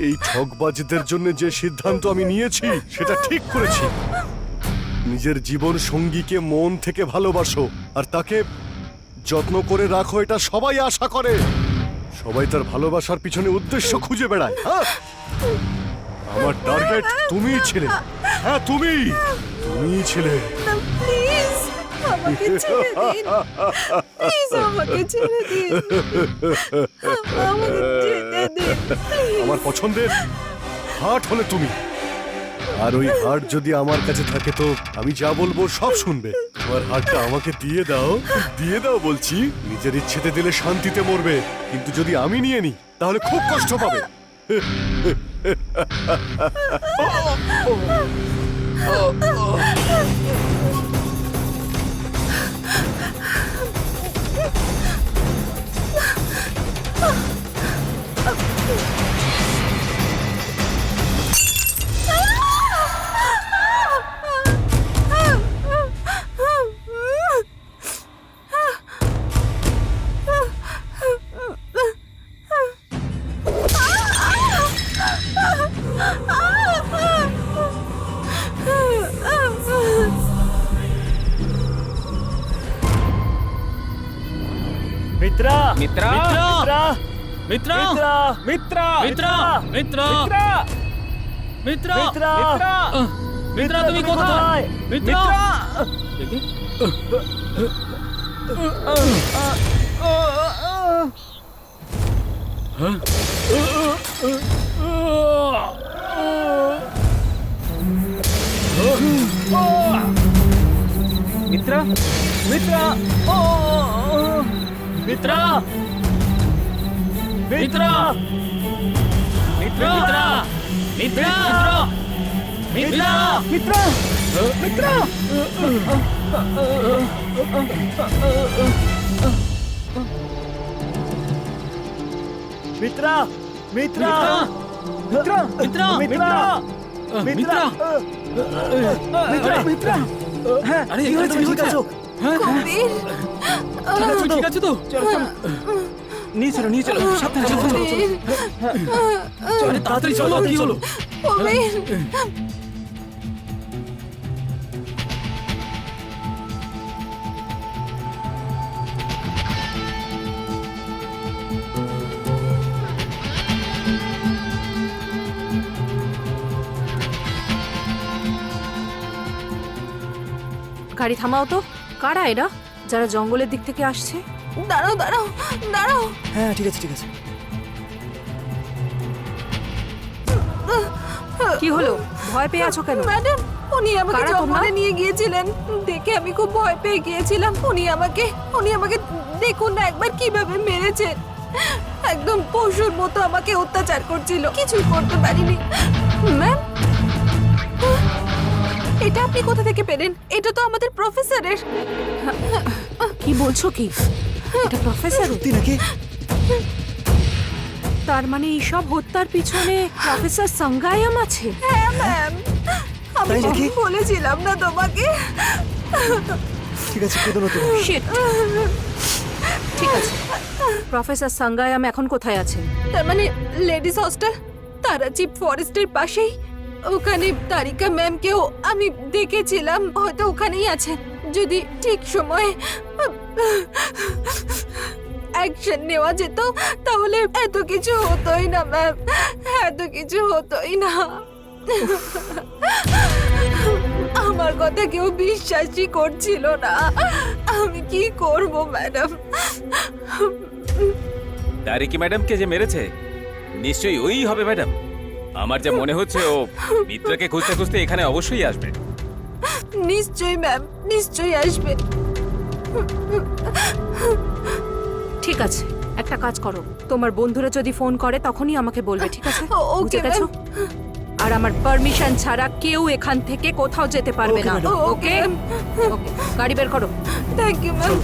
S1: এই ঠকবাজদের জন্য যে সিদ্ধান্ত আমি নিয়েছি সেটা ঠিক করেছি। নিজের জীবন সঙ্গীকে মন থেকে ভালোবাসো আর তাকে যত্ন করে রাখো, এটা সবাই আশা করে। সবাই তার ভালোবাসার পিছনে উদ্দেশ্য খুঁজে বেড়ায়। হ্যাঁ, আমার টার্গেট তুমিই ছিলে। হ্যাঁ, তুমিই ছিলে।
S2: প্লিজ আমাকে ছেড়ে দিন, প্লিজ আমাকে ছেড়ে দিন, আমাকে যেতে দিন।
S1: আমার পছন্দের হার্ট হলে তুমি, আর ওই হার্ট যদি আমার কাছে থাকে তো আমি যা বলবো সব শুনবে। তোমার হার্টটা আমাকে দিয়ে দাও, দিয়ে দাও বলছি। নিজের ইচ্ছেতে দিলে শান্তিতে মরবে, কিন্তু যদি আমি নিয়ে নিই তাহলে খুব কষ্ট পাবে।
S3: মিত্রা,
S5: মিত্রা,
S3: মিত্রা,
S5: মিত্রা,
S3: মিত্রা,
S5: মিত্রা, মিত্রা,
S3: মিত্রা,
S5: মিত্রা,
S3: মিত্রা,
S5: মিত্রা, তুমি কোথায়? মিত্রা, দেখি।
S3: মিত্রা, মিত্রা,
S5: মিত্রা, মিত্রা, মিত্রা, মিত্রা, মিত্রা,
S3: মিত্রা, মিত্রা, মিত্রা, মিত্রা, মিত্রা,
S5: মিত্রা,
S3: মিত্রা, মিত্রা, মিত্রা, মিত্রা, হ্যাঁ,
S5: আরে,
S3: কি হয়েছে?
S5: তুমি
S3: ঠিক আছো?
S2: কবির
S5: ঠিক আছে তো?
S7: নিয়ে চলো সাবধানে
S5: আরে তাড়াতাড়ি চলো, কি হলো?
S2: কবির
S8: গাড়ি থামাও তো। কারা এরা যারা জঙ্গলের দিক থেকে আসছে?
S2: দাঁড়াও দাঁড়াও দাঁড়াও।
S7: হ্যাঁ ঠিক আছে
S8: কি হলো, ভয় পেয়ে আছো কেন?
S2: ম্যাডাম, উনি আমাকে
S8: কারা তোমরা?
S2: জঙ্গলে নিয়ে গিয়েছিলেন, দেখে আমি খুব ভয় পেয়ে গিয়েছিলাম। উনি আমাকে দেখুন না একবার কিভাবে মেরেছে। একদম পশুর মতো আমাকে অত্যাচার করছিল, কিছুই করতে পারিনি। ম্যাম, এটা আপনি কোথা থেকে পেলেন? এটা তো আমাদের প্রফেসরের।
S8: কি বলছো কি? এটা প্রফেসর?
S7: নাকি
S8: তার মানে এইসব হত্যার পিছনে প্রফেসর সাঙ্গায়াম আছে?
S2: হ্যাঁ ম্যাম, আমি
S7: তাই নাকি?
S2: বলেছিলাম না তোমাকে।
S7: ঠিক আছে কেঁদো না তুমি
S8: Shit! ঠিক আছে, প্রফেসর সাঙ্গায়াম এখন কোথায় আছেন?
S2: তার মানে লেডিস হস্টেল, তারাচি ফরেস্টের পাশেই। ওখানে তারিকা ম্যামকেও আমি দেখেছিলাম, হয়তো ওখানেই আছেন। যদি ঠিক সময়ে অ্যাকশন নেওয়া যেত তাহলে এত কিছু হতোই না ম্যাম, এত কিছু হতোই না। আমার কথা কেউ বিশ্বাসই করছিল না। আমি কি করব ম্যাডাম?
S7: তারিকি ম্যাডামকে যে মেরেছে নিশ্চয়ই ওই হবে ম্যাডাম। আমার যা মনে হচ্ছে ও মিত্রাকে খুঁজতে খুঁজতে এখানে অবশ্যই আসবে।
S2: নিশ্চয়ই ম্যাম, নিশ্চয়ই আসবে।
S8: ঠিক আছে, একটা কাজ করো, তোমার বন্ধুরা যদি ফোন করে তখনই আমাকে বলবে, ঠিক আছে?
S2: ওকে,
S8: বুঝে গেছো? আর আমার পারমিশন ছাড়া কেউ এখান থেকে কোথাও যেতে পারবে না। ওকে? ওকে, গাড়ি বের করো।
S2: Thank you ma'am.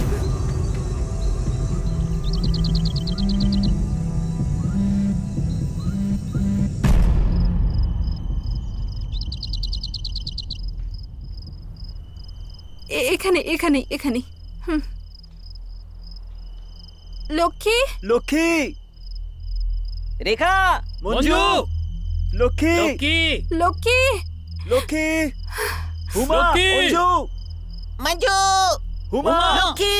S2: এখানে এখানে এখানে। লক্ষ্মী,
S9: লক্ষ্মী, রেখা,
S5: মঞ্জু!
S9: লক্ষ্মী,
S2: লক্ষ্মী,
S9: লক্ষ্মী, হুমা,
S5: লক্ষ্মী!
S9: মঞ্জু,
S10: মঞ্জু,
S9: হুমা,
S10: লক্ষ্মী,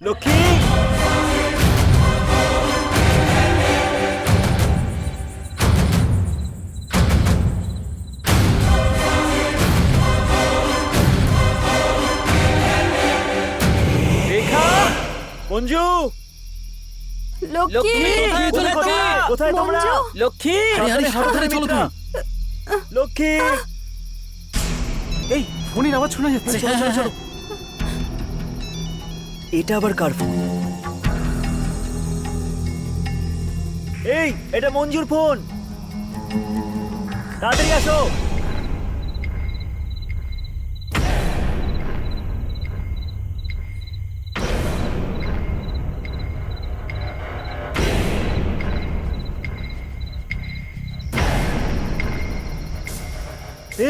S9: লক্ষ্মী, রেখা, মঞ্জু,
S2: লক্ষ্মী,
S9: কোথায় তোমরা?
S2: মঞ্জু,
S9: লক্ষ্মী,
S5: সাবধানে চলো তুমি।
S9: লক্ষ্মী, এই ফোনের আওয়াজ শোনা যাচ্ছে। চলো। এটা আবার কার ফোন? এই, এটা মঞ্জুর ফোন। তাড়াতাড়ি আসো।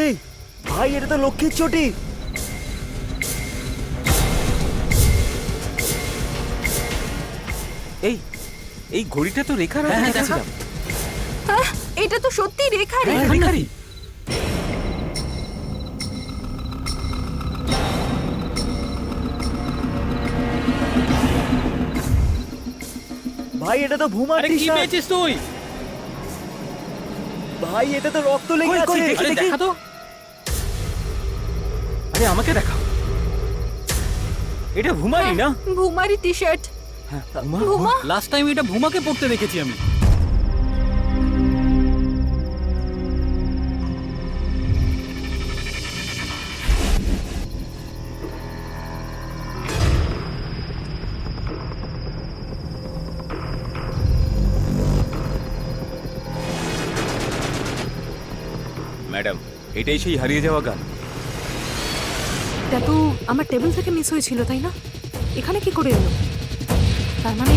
S9: এই ভাই, এটা তো লক্ষ্মীর চটি।
S7: এই এই ঘড়িটা তো রেখার হাতে দেখেছিলাম।
S2: হ্যাঁ, এটা তো সত্যি রেখার।
S7: রেখারই।
S9: ভাই, এটা তো ভুমার
S5: আরে কি
S9: টি-শার্ট।
S5: পেয়েছিস তুই?
S9: ভাই, এটা তো রক্ত লেগে আছে।
S5: আরে দেখা তো।
S7: আরে আমাকে দেখাও। এটা ভুমারি না?
S2: ভুমারি T shirt. Bavuma,
S5: last time এটা ভুমাকে পড়তে দেখেছি আমি।
S7: ম্যাডাম, এটাই সেই হারিয়ে যাওয়া গান।
S8: এটা তো আমার টেবিল থেকে মিস হয়েছিল, তাই না? এখানে কি করে এলো? তার মানে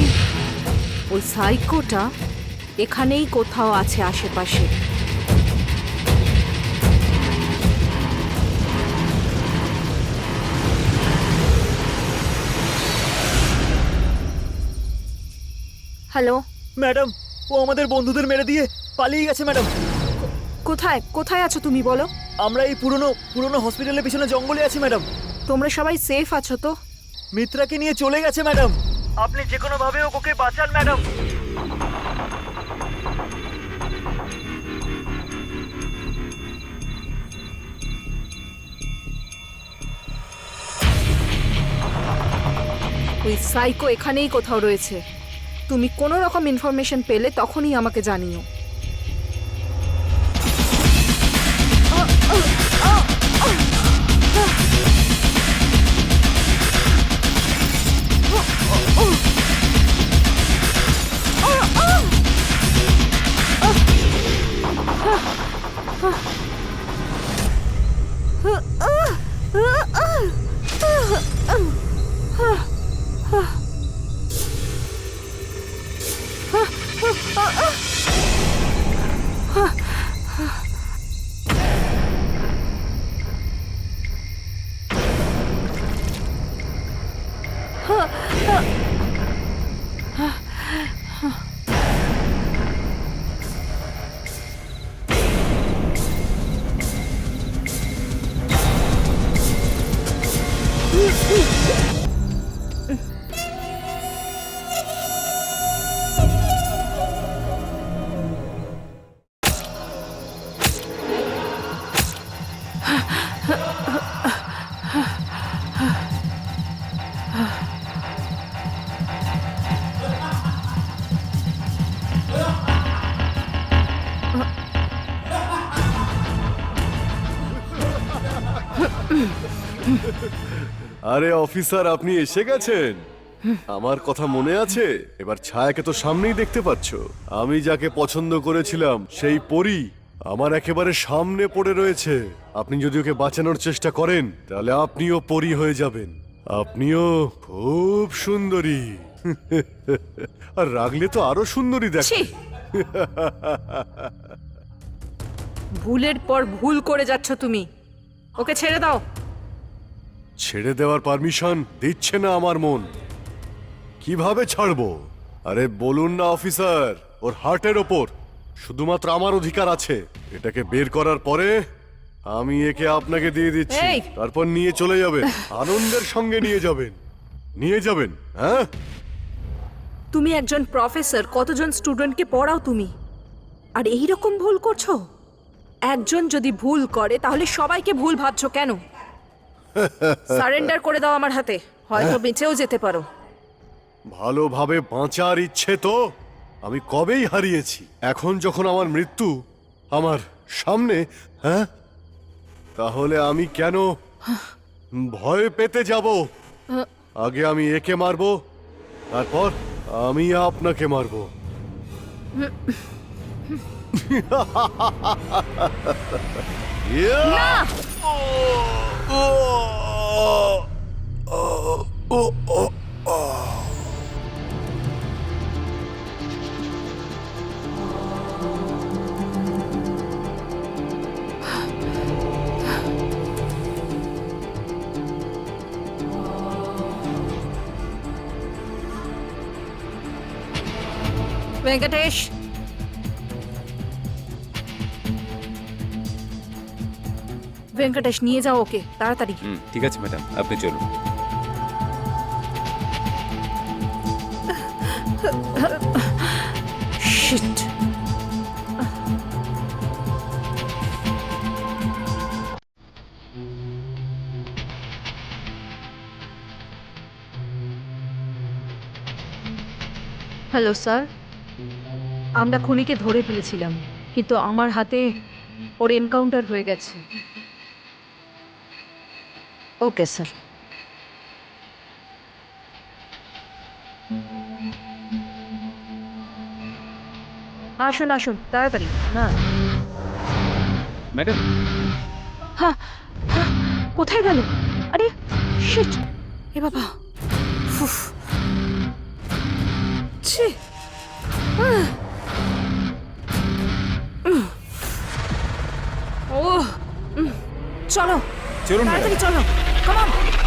S8: ওই সাইকোটা এখানেই কোথাও আছে আশেপাশে। হ্যালো,
S9: ম্যাডাম, ও আমাদের বন্ধুদের মেরে দিয়ে পালিয়ে গেছে ম্যাডাম।
S8: কোথায় কোথায় আছো তুমি বলো?
S9: আমরা এই পুরনো হসপিটালের পিছনে জঙ্গলে আছি ম্যাডাম।
S8: তোমরা সবাই সেফ আছো তো?
S9: মিত্রাকে নিয়ে চলে গেছে ম্যাডাম। আপনি যে কোনো ভাবে ওকে বাঁচান ম্যাডাম।
S8: ওই সাইকো এখানেই কোথাও রয়েছে। তুমি কোনো রকম ইনফরমেশন পেলে তখনই আমাকে জানিও।
S1: আরে অফিসার, আপনি এসে গেছেন। আমার কথা মনে আছে? এবার ছায়াকে তো সামনেই দেখতে পাচ্ছ। আমি যাকে পছন্দ করেছিলাম সেই পরী আমার একেবারে সামনে পড়ে রয়েছে। আপনি যদি ওকে বাঁচানোর চেষ্টা করেন তাহলে আপনিও পরী হয়ে যাবেন। আপনিও খুব সুন্দরী। আর রাগলে তো আরো সুন্দরী
S8: ছি!
S1: দেখে।
S8: ভুলের পর ভুল করে যাচ্ছ তুমি। ওকে ছেড়ে দাও।
S1: ছেড়ে দেওয়ার পারমিশন দিচ্ছে না আমার মন। কিভাবে ছাড়বো? আরে বলুন না অফিসার, ওর হার্টের ওপর শুধুমাত্র আমার অধিকার আছে। এটাকে বের করার পরে আমি একে আপনাকে দিয়ে দিচ্ছি।
S8: এই!
S1: তারপর নিয়ে চলে যাবেন, আনন্দের সঙ্গে নিয়ে যাবেন। নিয়ে যাবেন, হ্যাঁ?
S8: তুমি একজন প্রফেসর, কতজন স্টুডেন্টকে পড়াও তুমি, আর এই রকম ভুল করছো? একজন যদি ভুল করে তাহলে সবাইকে ভুল ভাবছো কেন? সারেন্ডার করে দাও আমার হাতে, হয়তো বেঁচেও যেতে পারো।
S1: ভালোভাবে বাঁচার ইচ্ছে তো আমি কবেই হারিয়েছি। এখন যখন আমার মৃত্যু আমার সামনে, হ্যাঁ, তাহলে আমি কেন ভয় পেতে যাব? আগে আমি একে মারবো, তারপর আমি আপনাকে মারবো। Yeah!
S8: ভেঙ্কটেশ, ভেঙ্কটেশ নিয়ে যাও ওকে তাড়াতাড়ি।
S7: ঠিক আছে ম্যাডাম, আপনি চলুন।
S8: Shit! হ্যালো স্যার, আমরা খুনিকে ধরে ফেলেছিলাম, কিন্তু আমার হাতে ওর এনকাউন্টার হয়ে গেছে। Okay sir. আসুন আসুন তাড়াতাড়ি। না,
S7: ম্যাডাম,
S8: হ্যাঁ হ্যাঁ, কোথায় গেল? আরে শিট! এ বাবা, উফ, ছি! ও চলো
S7: চলুন
S8: তাড়াতাড়ি চলো, কাম অন।